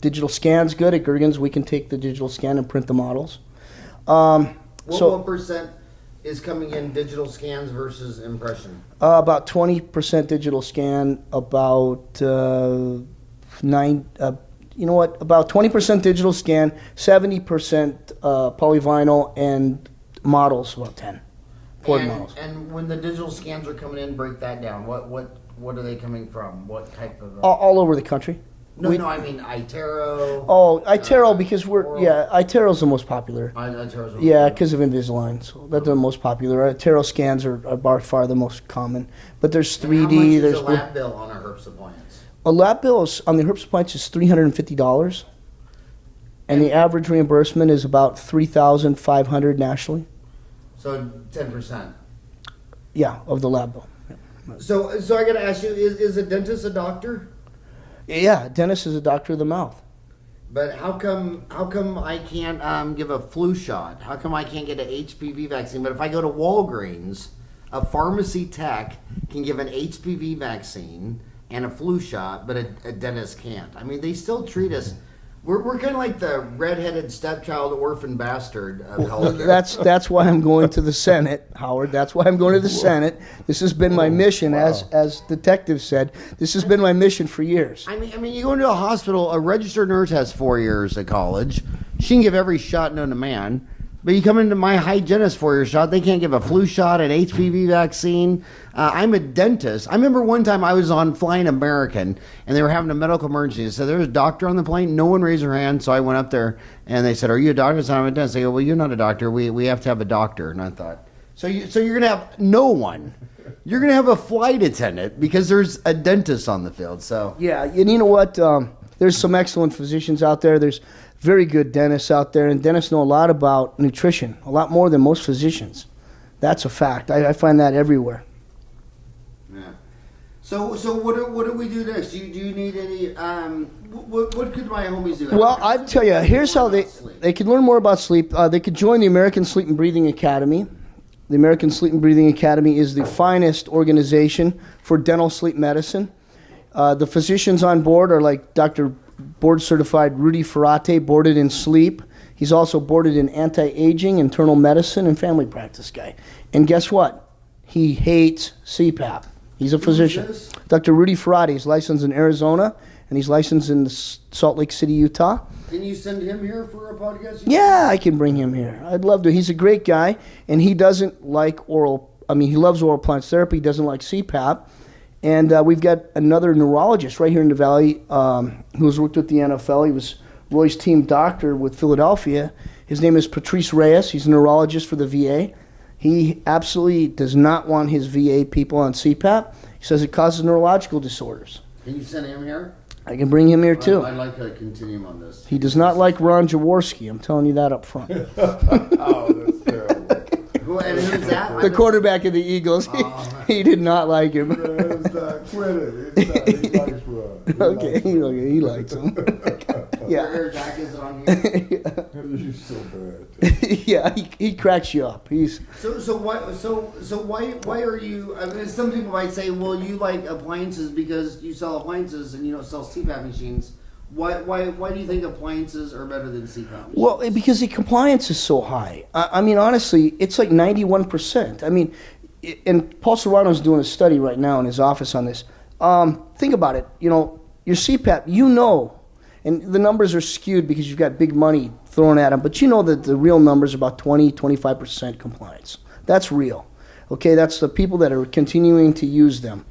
Digital scan's good. At Gergen's, we can take the digital scan and print the models. What percent is coming in digital scans versus impression? About 20% digital scan, about about 20% digital scan, 70% polyvinyl, and models, about 10. Ford models. And when the digital scans are coming in, break that down. What are they coming from? What type of? All over the country. No, I mean iTero. Oh, iTero, because iTero's the most popular. iTero's Because of Invisalign. So that's the most popular. iTero scans are by far the most common. But there's 3D. How much there's is a lab bill on a herpes appliance? A lab bill on the herpes appliance is $350, and the average reimbursement is about $3,500 nationally. So 10%. Yeah, of the lab bill. So I got to ask you: is a dentist a doctor? Yeah, a dentist is a doctor of the mouth. But how come I can't give a flu shot? How come I can't get an HPV vaccine? But if I go to Walgreens, a pharmacy tech can give an HPV vaccine and a flu shot, but a dentist can't. I mean, they still treat us. We're kind of like the redheaded stepchild, orphan bastard of healthcare. That's why I'm going to the Senate, Howard. That's why I'm going to the Senate. This has been my mission, as detectives said. This has been my mission for years. I mean, you go into a hospital. A registered nurse has 4 years of college. She can give every shot known to man. But you come into my hygienist 4-year shot, they can't give a flu shot, an HPV vaccine. I'm a dentist. I remember one time I was on Flying American, and they were having a medical emergency. So there was a doctor on the plane. No one raised their hand, so I went up there, and they said, "Are you a doctor?" I said, "I'm a dentist." They go, "Well, you're not a doctor. We have to have a doctor." And I thought, so you're going to have no one. You're going to have a flight attendant because there's a dentist on the field. So yeah, and you know what? There's some excellent physicians out there. There's very good dentists out there, and dentists know a lot about nutrition, a lot more than most physicians. That's a fact. I find that everywhere. Yeah. So what do we do next? Do you need any? What could my homies do? Well, I tell you, here's how they can learn more about sleep. They could join the American Sleep and Breathing Academy. The American Sleep and Breathing Academy is the finest organization for dental sleep medicine. The physicians on board are like Dr. board-certified Rudy Ferrate, boarded in sleep. He's also boarded in anti-aging, internal medicine, and family practice guy. And guess what? He hates CPAP. He's a physician. Dr. Rudy Ferrate is licensed in Arizona, and he's licensed in Salt Lake City, Utah. Can you send him here for a podcast? Yeah, I can bring him here. I'd love to. He's a great guy, and he doesn't like he loves oral appliance therapy. He doesn't like CPAP. And we've got another neurologist right here in the Valley who's worked with the NFL. He was Roy's team doctor with Philadelphia. His name is Patrice Reyes. He's a neurologist for the VA. He absolutely does not want his VA people on CPAP. He says it causes neurological disorders. Can you send him here? I can bring him here, too. I'd like to continue on this. He does not like Ron Jaworski. I'm telling you that up front. Oh, that's terrible. And who's that? The quarterback of the Eagles. He did not like him. It's not credit. It's not. He likes Ron. He likes him. Yeah. Your Jack is on here. You're so bad. Yeah, he cracks you up. So why are you? I mean, some people might say, well, you like appliances because you sell appliances and you don't sell CPAP machines. Why do you think appliances are better than CPAP machines? Well, because the compliance is so high. I mean, honestly, it's like 91%. I mean, and Paul Serrano's doing a study right now in his office on this. Think about it. You know, your CPAP, and the numbers are skewed because you've got big money thrown at them, but you know that the real numbers are about 20-25% compliance. That's real. Okay, that's the people that are continuing to use them.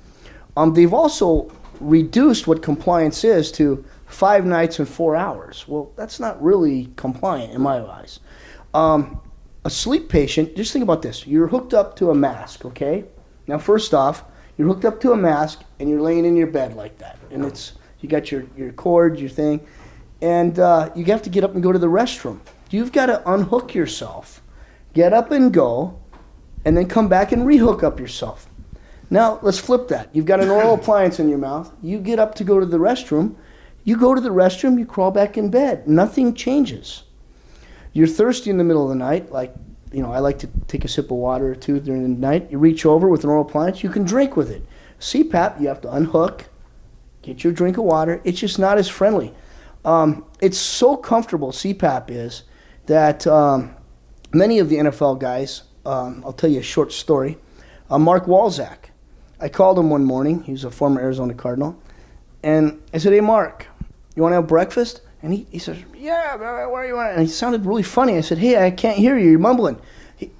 They've also reduced what compliance is to 5 nights and 4 hours. Well, that's not really compliant in my eyes. A sleep patient, just think about this. You're hooked up to a mask, okay? Now, first off, you're hooked up to a mask and you're laying in your bed like that. And you got your cord, your thing, and you have to get up and go to the restroom. You've got to unhook yourself, get up and go, and then come back and rehook up yourself. Now, let's flip that. You've got an oral appliance in your mouth. You get up to go to the restroom. You go to the restroom, you crawl back in bed. Nothing changes. You're thirsty in the middle of the night, like, I like to take a sip of water or two during the night. You reach over with an oral appliance, you can drink with it. CPAP, you have to unhook, get your drink of water. It's just not as friendly. It's so comfortable, CPAP is, that many of the NFL guys, I'll tell you a short story. Mark Walzak, I called him one morning. He was a former Arizona Cardinal. And I said, "Hey, Mark, you want to have breakfast?" And he says, yeah, where are you at? And he sounded really funny. I said, hey, I can't hear you. You're mumbling.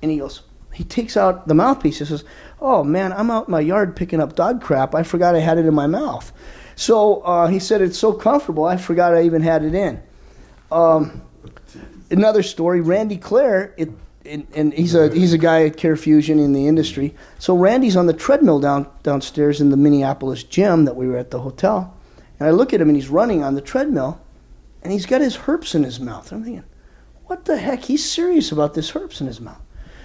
And he goes, he takes out the mouthpiece. He says, oh, man, I'm out in my yard picking up dog crap. I forgot I had it in my mouth. So he said, it's so comfortable, I forgot I even had it in. Another story, Randy Clare, and he's a guy at CareFusion in the industry. So Randy's on the treadmill downstairs in the Minneapolis gym that we were at the hotel. And I look at him, and he's running on the treadmill, and he's got his herpes in his mouth. I'm thinking, what the heck? He's serious about this herpes in his mouth.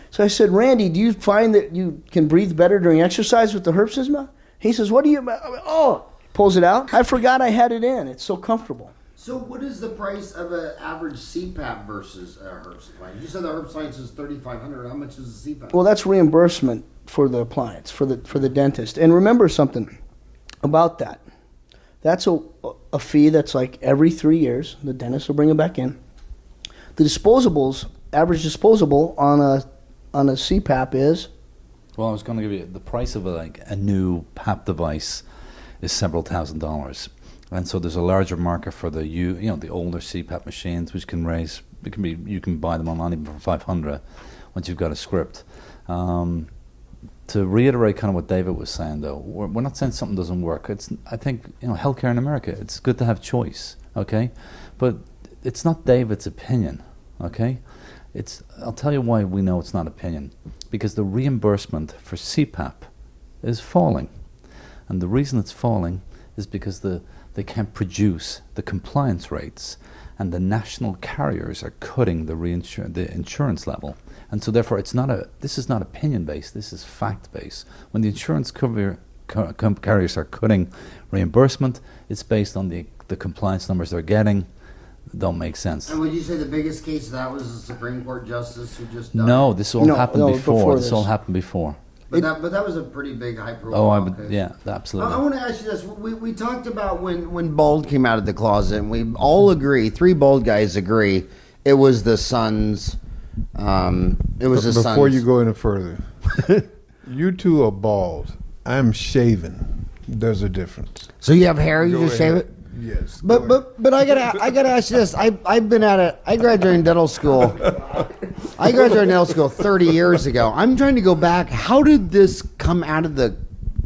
So I said, Randy, do you find that you can breathe better during exercise with the herpes in his mouth? He says, what do you, oh, pulls it out. I forgot I had it in. It's so comfortable. So what is the price of an average CPAP versus a herpes appliance? You said the herpes appliance is $3,500. How much is the CPAP? Well, that's reimbursement for the appliance, for the dentist. And remember something about that. That's a fee that's like every 3 years. The dentist will bring it back in. The disposables, average disposable on a CPAP is? Well, I was going to give you the price of a new PAP device is several $1,000s, and so there's a larger market for the the older CPAP machines, which can raise. You can buy them online even for $500 once you've got a script. To reiterate kind of what David was saying, though, we're not saying something doesn't work. I think healthcare in America, it's good to have choice, okay, but it's not David's opinion, okay. I'll tell you why we know it's not opinion, because the reimbursement for CPAP is falling, and the reason it's falling is because they can't produce the compliance rates, and the national carriers are cutting the insurance level. And so therefore this is not opinion based, this is fact based. When the insurance carriers are cutting reimbursement, it's based on the compliance numbers they're getting. Don't make sense. And would you say the biggest case of that was the Supreme Court justice who just died? No, this all happened before. This all happened before. But that was a pretty big high profile case. Yeah, absolutely. I want to ask you this. We talked about when Bald came out of the closet, and we all agree, 3 Bald guys agree, it was the son's. Before you go any further, you two are bald. I'm shaven. There's a difference. So you have hair, you just shave it? Yes. But I gotta ask you this. I've been at it. I graduated dental school. 30 years ago. I'm trying to go back. How did this come out of the?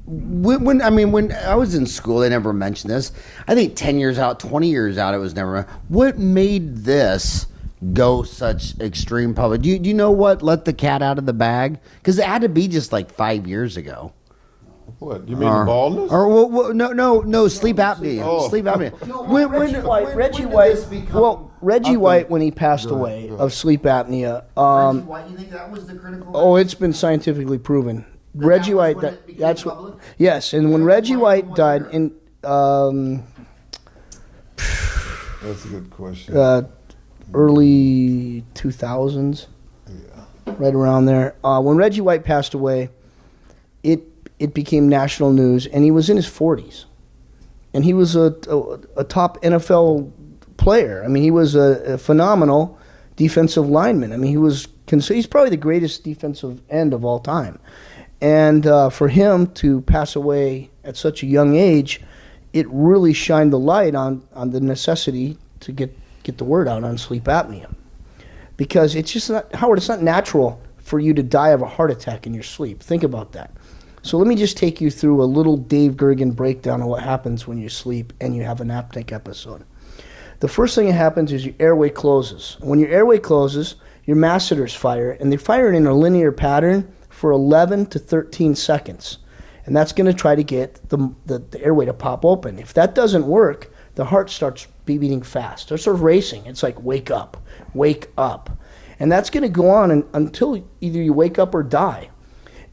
When I was in school, they never mentioned this. I think 10 years out, 20 years out, it was never. What made this go such extreme public? Do you know what let the cat out of the bag? Because it had to be just like 5 years ago. What, you mean baldness? Or no, sleep apnea. Oh. Sleep apnea. No, Reggie White, when he passed away of sleep apnea. Reggie White, you think that was the critical? Oh, it's been scientifically proven. Reggie White. That's what. Yes, and when Reggie White died in. That's a good question. Early 2000s. Yeah. Right around there. When Reggie White passed away, it became national news, and he was in his 40s. And he was a top NFL player. I mean, he was a phenomenal defensive lineman. I mean, he's probably the greatest defensive end of all time. And for him to pass away at such a young age, it really shined the light on the necessity to get the word out on sleep apnea. Because it's just not, Howard, it's not natural for you to die of a heart attack in your sleep. Think about that. So let me just take you through a little Dave Gergen breakdown of what happens when you sleep and you have an apneic episode. The first thing that happens is your airway closes. When your airway closes, your masseters fire, and they fire it in a linear pattern for 11 to 13 seconds. And that's going to try to get the airway to pop open. If that doesn't work, the heart starts beating fast. It starts racing. It's like, wake up, wake up. And that's going to go on until either you wake up or die.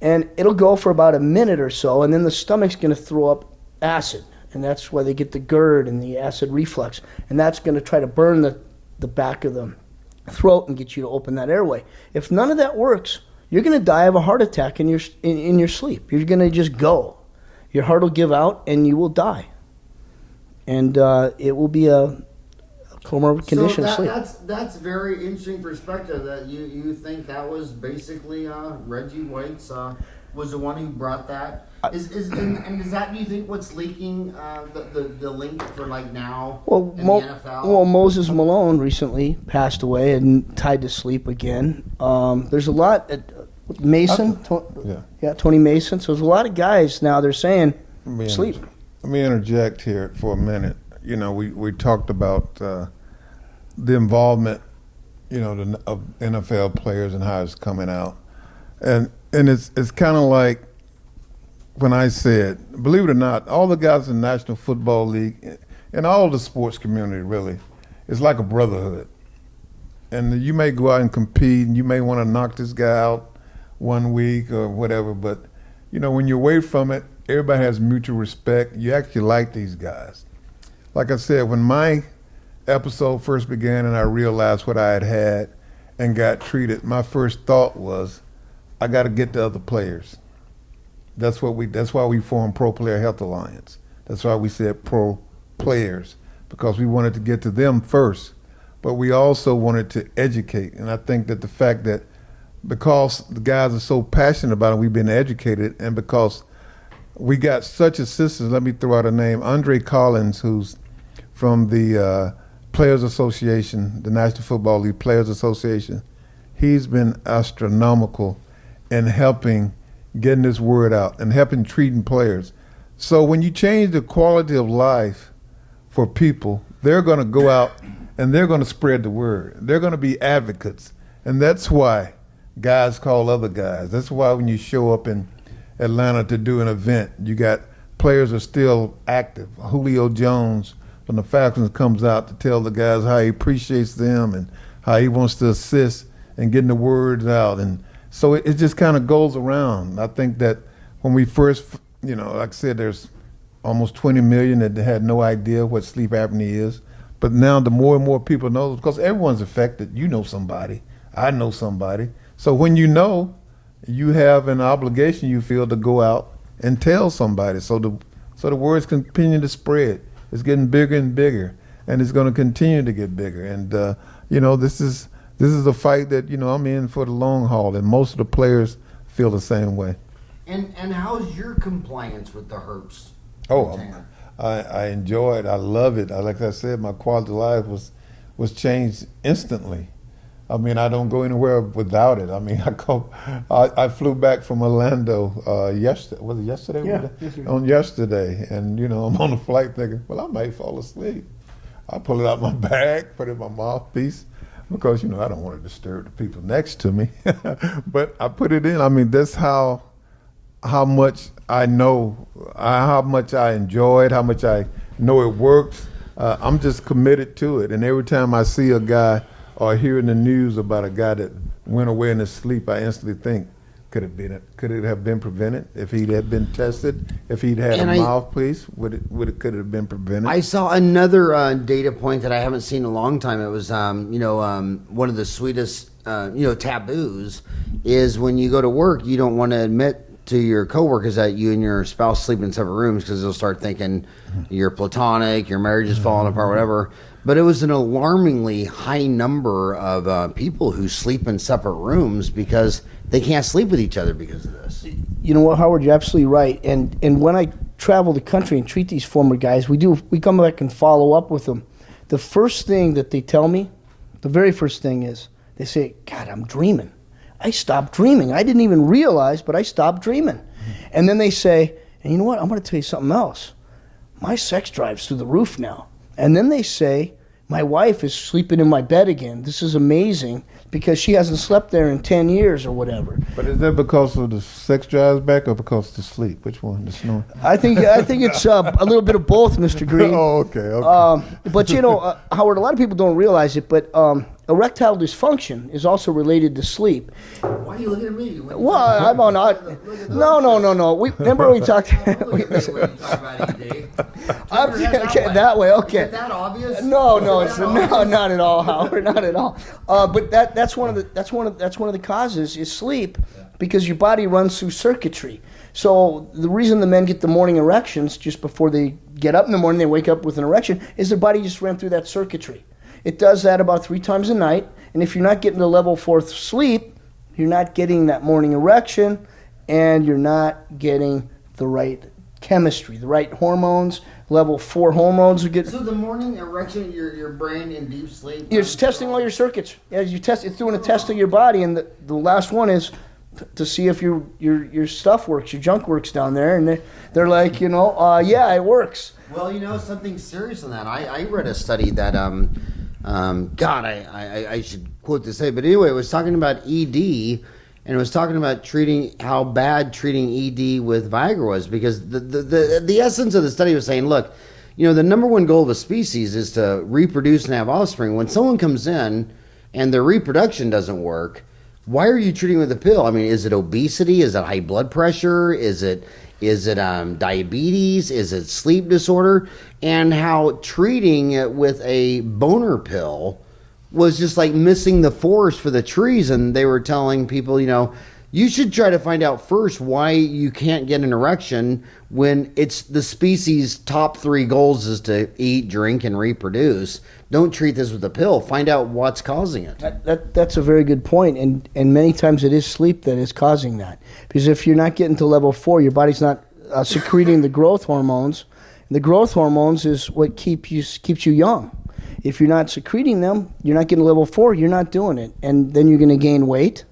And it'll go for about a minute or so, and then the stomach's going to throw up acid. And that's why they get the GERD and the acid reflux. And that's going to try to burn the back of the throat and get you to open that airway. If none of that works, you're going to die of a heart attack in your sleep. You're going to just go. Your heart will give out, and you will die. And it will be a comorbid condition. That's very interesting perspective. That you think that was basically Reggie White's was the one who brought that. And is that, do you think, what's leaking the link for like now Well, in the NFL? Well, Moses Malone recently passed away and tied to sleep again. There's a lot. Mason, Tony Mason. So there's a lot of guys now. They're saying sleep. Let me interject here for a minute. You know, we talked about the involvement, you know, of NFL players and how it's coming out, and it's kind of like when I said, believe it or not, all the guys in the National Football League and all the sports community really, it's like a brotherhood. And you may go out and compete, and you may want to knock this guy out one week or whatever, but you know, when you're away from it, everybody has mutual respect. You actually like these guys. Like I said, when my episode first began and I realized what I had had and got treated, my first thought was, I got to get to other players. That's why we formed Pro Player Health Alliance. That's why we said pro players, because we wanted to get to them first, but we also wanted to educate. And I think that the fact that because the guys are so passionate about it, we've been educated, and because we got such assistance, let me throw out a name, Andre Collins, who's from the Players Association, the National Football League Players Association. He's been astronomical in helping getting this word out and helping treating players. So when you change the quality of life for people, they're going to go out and they're going to spread the word. They're going to be advocates. And that's why guys call other guys. That's why when you show up in Atlanta to do an event, you got players are still active. Julio Jones from the Falcons comes out to tell the guys how he appreciates them and how he wants to assist in getting the words out. And so it just kind of goes around. I think that when we first, you know, like I said, there's almost 20 million that had no idea what sleep apnea is. But now the more and more people know, because everyone's affected. You know somebody. I know somebody. So when you know, you have an obligation, you feel, to go out and tell somebody. So the words continue to spread. It's getting bigger and bigger, and it's going to continue to get bigger. And you know, this is a fight that, you know, I'm in for the long haul, and most of the players feel the same way. And how's your compliance with the herpes? Oh, I enjoy it. I love it. Like I said, my quality of life was changed instantly. I mean, I don't go anywhere without it. I mean, I flew back from Orlando yesterday. Was it yesterday? Yeah, yesterday. And, you know, I'm on the flight thinking, well, I might fall asleep. I pull it out my bag, put it in my mouthpiece, because, you know, I don't want to disturb the people next to me. But I put it in. I mean, that's how much I know, how much I enjoy it, how much I know it works. I'm just committed to it. And every time I see a guy or hear in the news about a guy that went away in his sleep, I instantly think, could it have been prevented if he had been tested? If he'd had a mouthpiece, could it have been prevented? I saw another data point that I haven't seen in a long time. It was, one of the sweetest, taboos is when you go to work, you don't want to admit to your coworkers that you and your spouse sleep in separate rooms, because they'll start thinking you're platonic, your marriage is falling apart, whatever. But it was an alarmingly high number of people who sleep in separate rooms because they can't sleep with each other because of this. You know what, Howard, you're absolutely right. And when I travel the country and treat these former guys, we come back and follow up with them. The first thing that they tell me, the very first thing is, they say, God, I'm dreaming. I stopped dreaming. I didn't even realize, but I stopped dreaming. And then they say, and you know what, I'm going to tell you something else. My sex drive's through the roof now. And then they say, my wife is sleeping in my bed again. This is amazing, because she hasn't slept there in 10 years or whatever. But is that because of the sex drives back or because of the sleep? Which one? The snoring? I think it's a little bit of both, Mr. Green. Oh, okay. But you know, Howard, a lot of people don't realize it, but erectile dysfunction is also related to sleep. Why are you looking at me? Well, I'm on. No. Remember we talked. I'm that way. Okay. Is that obvious? No, not at all, Howard. Not at all. But that's one of the causes is sleep, because your body runs through circuitry. So the reason the men get the morning erections just before they get up in the morning, they wake up with an erection, is their body just ran through that circuitry. It does that about 3 times a night, and if you're not getting the level 4 sleep, you're not getting that morning erection, and you're not getting the right chemistry, the right hormones. Level 4 hormones are getting. So the morning erection, your brain in deep sleep. You're just testing all your circuits. As you test, it's doing a test of your body, and the last one is to see if your stuff works, your junk works down there, and they're like, yeah, it works. Well, something serious on that. I read a study that God, I should quote this, but anyway, it was talking about ED. And it was talking about how bad treating ED with Viagra was, because the essence of the study was saying, look, the number one goal of a species is to reproduce and have offspring. When someone comes in and their reproduction doesn't work, why are you treating with a pill? I mean, is it obesity? Is it high blood pressure? Is it diabetes? Is it sleep disorder? And how treating it with a boner pill was just like missing the forest for the trees. And they were telling people, you should try to find out first why you can't get an erection when it's the species' top 3 goals is to eat, drink, and reproduce. Don't treat this with a pill. Find out what's causing it. That's a very good point. And many times it is sleep that is causing that. Because if you're not getting to level 4, your body's not secreting the growth hormones. And the growth hormones is what keeps you young. If you're not secreting them, you're not getting level 4, you're not doing it. And then you're going to gain weight,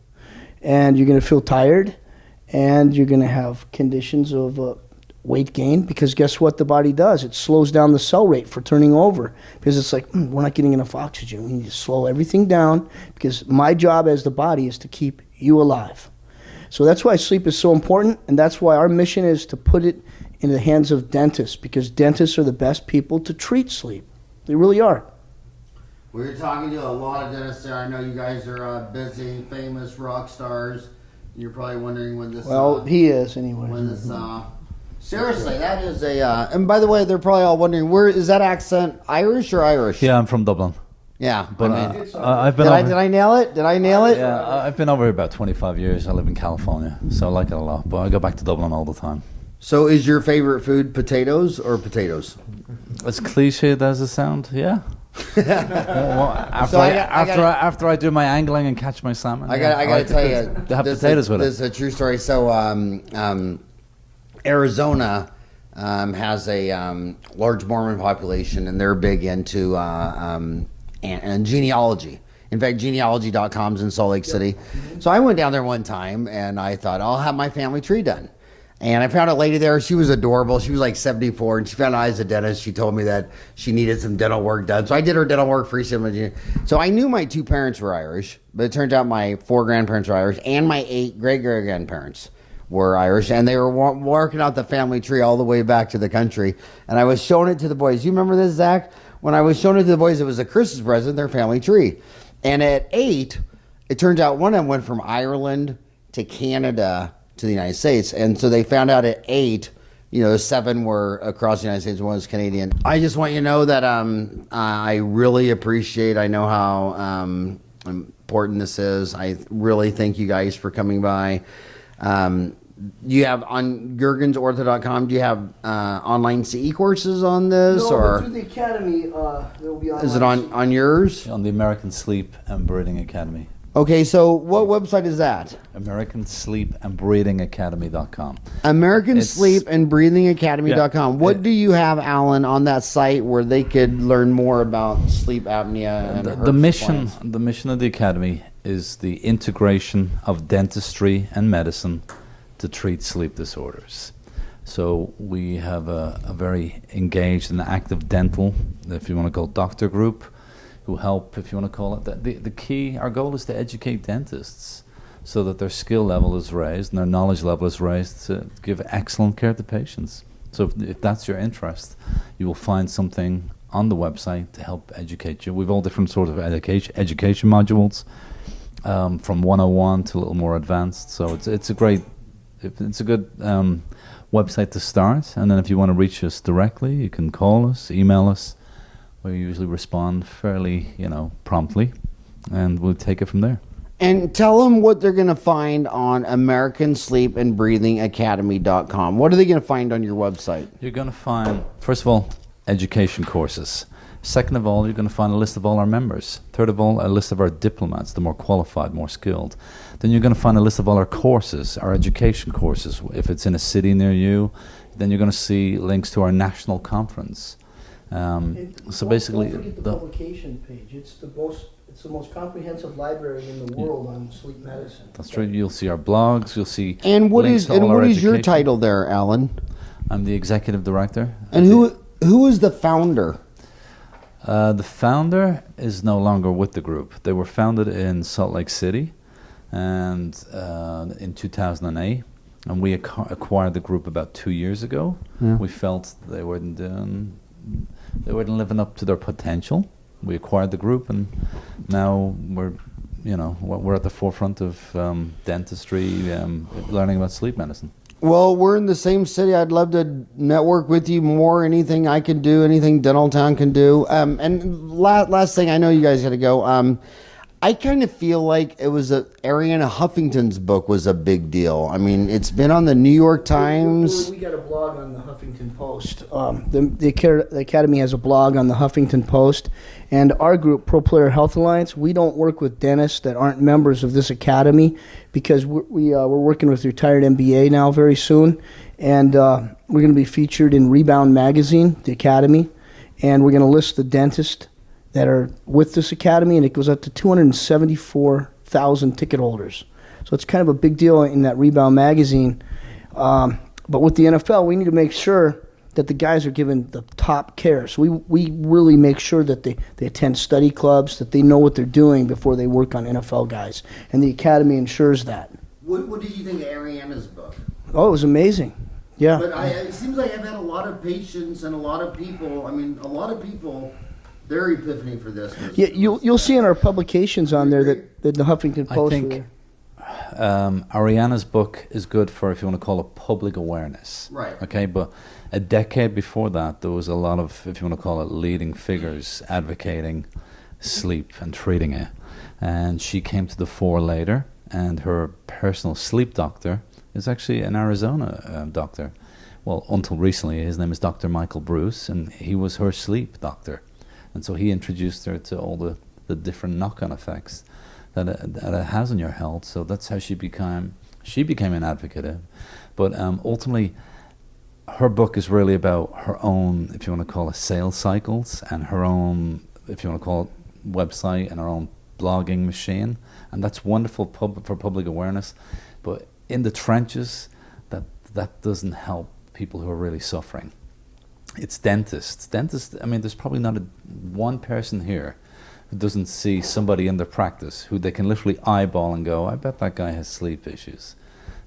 and you're going to feel tired, and you're going to have conditions of weight gain, because guess what the body does? It slows down the cell rate for turning over, because it's like, we're not getting enough oxygen. We need to slow everything down, because my job as the body is to keep you alive. So that's why sleep is so important, and that's why our mission is to put it in the hands of dentists, because dentists are the best people to treat sleep. They really are. We're talking to a lot of dentists there. I know you guys are busy, famous rock stars. You're probably wondering when this... Well, he is anyway. When this... seriously, that is a... and by the way, they're probably all wondering, where is that accent Irish or Irish? Yeah, I'm from Dublin. Yeah. But I've been did I nail it? Did I nail it? Yeah, I've been over here about 25 years. I live in California, so I like it a lot. But I go back to Dublin all the time. So is your favorite food potatoes or potatoes? As cliched as it sounds, yeah. After I do my angling and catch my salmon, I gotta tell you, they have potatoes with it. This is a true story. So Arizona has a large Mormon population, and they're big into and genealogy. In fact, genealogy.com's in Salt Lake City. So I went down there one time, and I thought, I'll have my family tree done. And I found a lady there. She was adorable. She was like 74, and she found out I was a dentist. She told me that she needed some dental work done. So I did her dental work free. So I knew my 2 parents were Irish, but it turned out my 4 grandparents were Irish, and my 8 great-great-grandparents were Irish. And they were working out the family tree all the way back to the country. And I was showing it to the boys. You remember this, Zach? When I was showing it to the boys, it was a Christmas present, their family tree. And at 8, it turns out one of them went from Ireland to Canada to the United States. And so they found out at 8, 7 were across the United States, 1 was Canadian. I just want you to know that I really appreciate, I know how important this is. I really thank you guys for coming by. You have on gergensortho.com, do you have online CE courses on this? No, or but through the academy, there will be online. is it on yours? On the American Sleep and Breathing Academy. Okay, so what website is that? American Sleep and Breathing Academy.com. American Sleep and Breathing Academy.com. What do you have, Alan, on that site where they could learn more about sleep apnea and the mission? The mission of the academy is the integration of dentistry and medicine to treat sleep disorders. So we have a very engaged and active dental, if you want to call it, doctor group, who help, if you want to call it that. The key, our goal is to educate dentists so that their skill level is raised and their knowledge level is raised to give excellent care to patients. So if that's your interest, you will find something on the website to help educate you. We've all different sort of education modules, from 101 to a little more advanced. So it's a good website to start. And then if you want to reach us directly, you can call us, email us. We usually respond fairly, promptly, and we'll take it from there. And tell them what they're going to find on American Sleep and Breathing Academy.com. What are they going to find on your website? You're going to find, first of all, education courses. Second of all, you're going to find a list of all our members. Third of all, a list of our diplomats, the more qualified, more skilled. Then you're going to find a list of all our courses, our education courses. If it's in a city near you, then you're going to see links to our national conference. So basically, don't forget the publication page. It's the most comprehensive library in the world on sleep medicine. That's true. You'll see our blogs. You'll see And what links is to all our your education. title there, Alan? I'm the executive director. And who is the founder? The founder is no longer with the group. They were founded in Salt Lake City, and in 2008, and we acquired the group about 2 years ago. Yeah. We felt they weren't living up to their potential. We acquired the group, and now we're at the forefront of dentistry, learning about sleep medicine. Well, we're in the same city. I'd love to network with you more. Anything I can do, anything Dental Town can do. And last thing, I know you guys got to go. I kind of feel like it was Ariana Huffington's book was a big deal. I mean, it's been on the New York Times. We got a blog on the Huffington Post. The Academy has a blog on the Huffington Post. And our group, Pro Player Health Alliance, we don't work with dentists that aren't members of this academy because we're working with retired MBA now very soon. And we're going to be featured in Rebound Magazine, the Academy. And we're going to list the dentists that are with this academy, and it goes up to 274,000 ticket holders. So it's kind of a big deal in that Rebound magazine. But with the NFL, we need to make sure that the guys are given the top care. So we really make sure that they attend study clubs, that they know what they're doing before they work on NFL guys. And the academy ensures that. What did you think of Ariana's book? Oh, it was amazing. Yeah. But it seems like I've had a lot of patients and a lot of people. Their epiphany for this was... Yeah, you'll see in our publications on there that the Huffington Post... I think Ariana's book is good for, if you want to call it, public awareness. Right. Okay, but a decade before that, there was a lot of, if you want to call it, leading figures advocating sleep and treating it. And she came to the fore later, and her personal sleep doctor is actually an Arizona doctor. Well, until recently, his name is Dr. Michael Bruce, and he was her sleep doctor. And so he introduced her to all the different knock-on effects that it has on your health. So that's how she became an advocate. But ultimately, her book is really about her own, if you want to call it, sales cycles, and her own, if you want to call it, website, and her own blogging machine. And that's wonderful for public awareness. But in the trenches, that doesn't help people who are really suffering. It's dentists. I mean, there's probably not one person here who doesn't see somebody in their practice who they can literally eyeball and go, I bet that guy has sleep issues.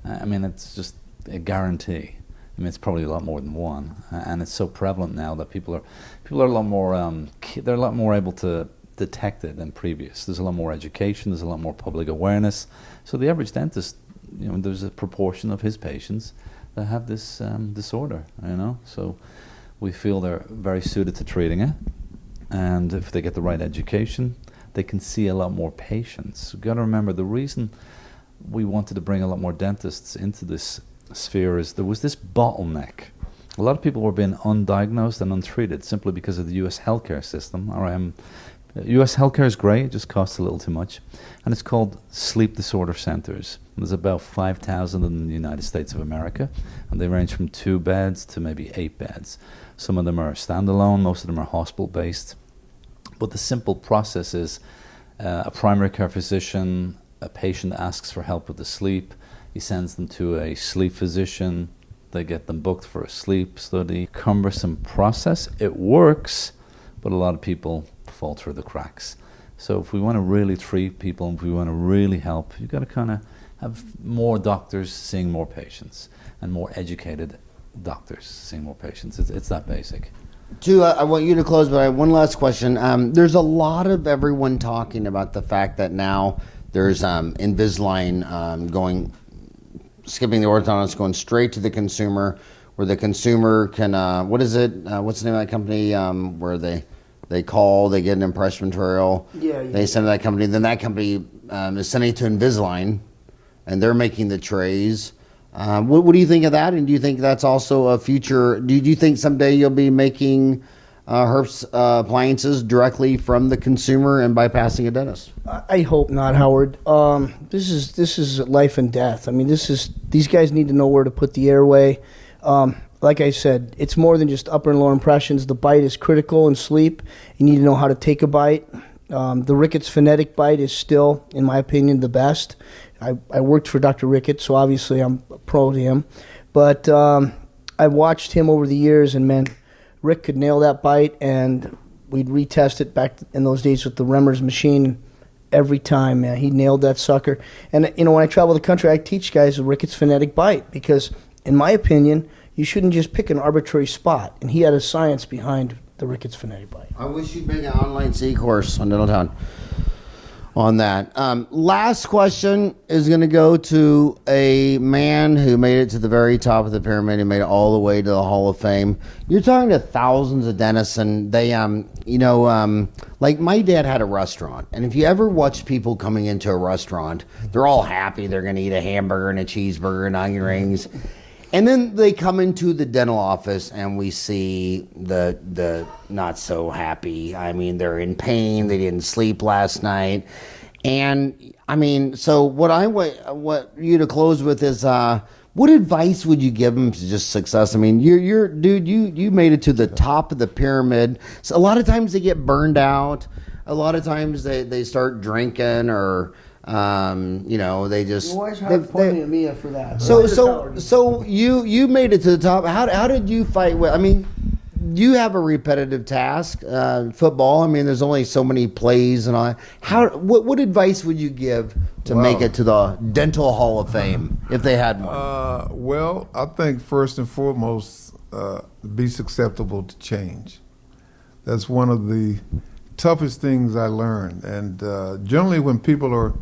I mean, it's just a guarantee. I mean, it's probably a lot more than one, and it's so prevalent now that people are a lot more they're a lot more able to detect it than previous. There's a lot more education. There's a lot more public awareness. So the average dentist, there's a proportion of his patients that have this disorder. So we feel they're very suited to treating it, and if they get the right education, they can see a lot more patients. You've got to remember, the reason we wanted to bring a lot more dentists into this sphere is there was this bottleneck. A lot of people were being undiagnosed and untreated simply because of the U.S. healthcare system. U.S. healthcare is great, it just costs a little too much, and it's called sleep disorder centers. There's about 5,000 in the United States of America, and they range from 2 beds to maybe 8 beds. Some of them are standalone, most of them are hospital-based. But the simple process is a primary care physician, a patient asks for help with the sleep, he sends them to a sleep physician, they get them booked for a sleep study. Cumbersome process. It works, but a lot of people fall through the cracks. So if we want to really treat people, if we want to really help, you've got to kind of have more doctors seeing more patients and more educated doctors seeing more patients. It's that basic. I want you to close, but I have one last question. There's a lot of everyone talking about the fact that now there's Invisalign skipping the orthodontist, going straight to the consumer, where the consumer can, what's the name of that company, where they call, they get an impression material, they send to that company, then that company is sending it to Invisalign, and they're making the trays. What do you think of that? And do you think that's also a future? Do you think someday you'll be making Herbst appliances directly from the consumer and bypassing a dentist? I hope not, Howard. This is life and death. I mean, these guys need to know where to put the airway. Like I said, it's more than just upper and lower impressions. The bite is critical in sleep. You need to know how to take a bite. The Ricketts phonetic bite is still, in my opinion, the best. I worked for Dr. Ricketts, so obviously I'm pro to him. But I watched him over the years, and man, Rick could nail that bite, and we'd retest it back in those days with the Remmers machine. Every time, man, he nailed that sucker. And when I travel the country, I teach guys the Ricketts phonetic bite because, in my opinion, you shouldn't just pick an arbitrary spot. And he had a science behind the Ricketts phonetic bite. I wish you'd make an online C course on Dental Town on that. Last question is going to go to a man who made it to the very top of the pyramid and made it all the way to the Hall of Fame. You're talking to thousands of dentists, and they, like my dad had a restaurant. And if you ever watch people coming into a restaurant, they're all happy. They're going to eat a hamburger and a cheeseburger and onion rings. And then they come into the dental office and we see the not so happy. I mean, they're in pain. They didn't sleep last night. And I mean, so what you to close with is, what advice would you give them to just success? I mean, you're dude, you made it to the top of the pyramid. So a lot of times they get burned out. A lot of times they start drinking or, they just. You always have pointing at me for that. So you made it to the top. How did you fight with? I mean, you have a repetitive task. Football. I mean, there's only so many plays and all. What advice would you give to make it to the Dental Hall of Fame if they had one? Well, I think first and foremost, be susceptible to change. That's one of the toughest things I learned. And generally, when people are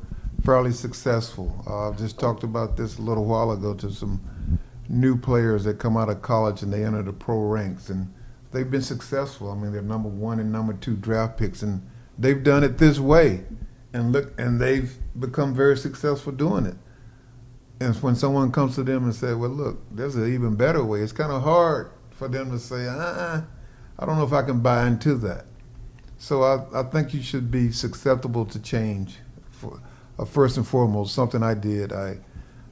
fairly successful. I've just talked about this a little while ago to some new players that come out of college and they enter the pro ranks, and they've been successful. I mean, they're number 1 and number 2 draft picks, and they've done it this way, and they've become very successful doing it. And when someone comes to them and says, well, look, there's an even better way, it's kind of hard for them to say, I don't know if I can buy into that. So I think you should be susceptible to change. First and foremost, something I did. I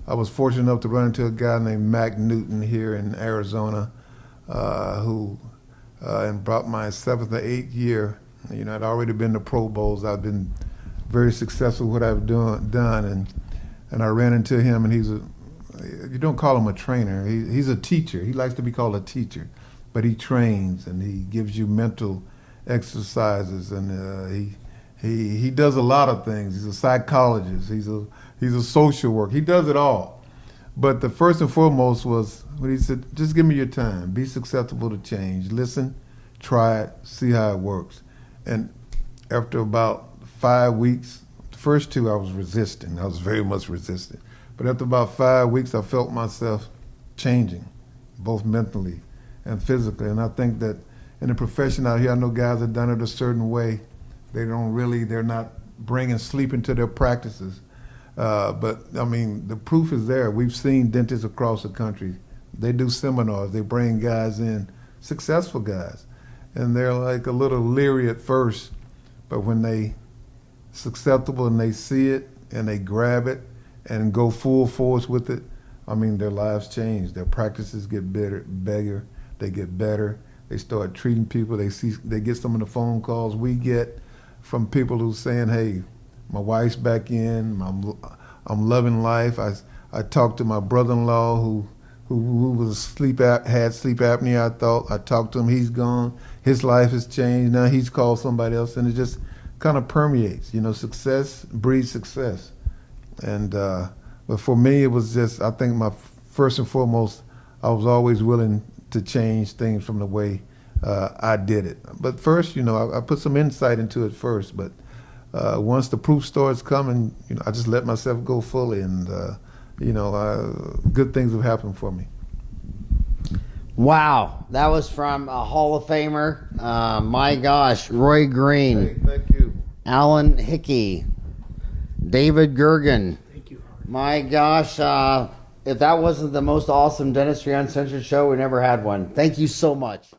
was fortunate enough to run into a guy named Mac Newton here in Arizona, who in about my 7th or 8th year, I'd already been to Pro Bowls. I've been very successful with what I've done, and I ran into him, and you don't call him a trainer. He's a teacher. He likes to be called a teacher, but he trains and he gives you mental exercises, and he does a lot of things. He's a psychologist. He's a social worker. He does it all. But the first and foremost was when he said, just give me your time. Be susceptible to change. Listen, try it, see how it works. And after about 5 weeks, the first 2 I was resisting. I was very much resistant. But after about 5 weeks, I felt myself changing, both mentally and physically. And I think that in the profession out here, I know guys have done it a certain way. They're not bringing sleep into their practices. But I mean, the proof is there. We've seen dentists across the country. They do seminars. They bring guys in, successful guys. And they're like a little leery at first, but when they susceptible and they see it and they grab it and go full force with it, I mean, their lives change. Their practices get better, they get better. They start treating people. They get some of the phone calls we get from people who saying, "Hey, my wife's back in. I'm loving life." I talked to my brother-in-law who was had sleep apnea. I talked to him. He's gone. His life has changed. Now he's called somebody else, and it just kind of permeates. Success breeds success. And but for me, it was just, I think first and foremost, I was always willing to change things from the way I did it. But first, I put some insight into it first. But once the proof starts coming, I just let myself go fully, and good things have happened for me. Wow, that was from a Hall of Famer. My gosh, Roy Green. Hey, thank you. Alan Hickey, David Gergen. Thank you. My gosh, if that wasn't the most awesome Dentistry Uncensored show, we never had one. Thank you so much.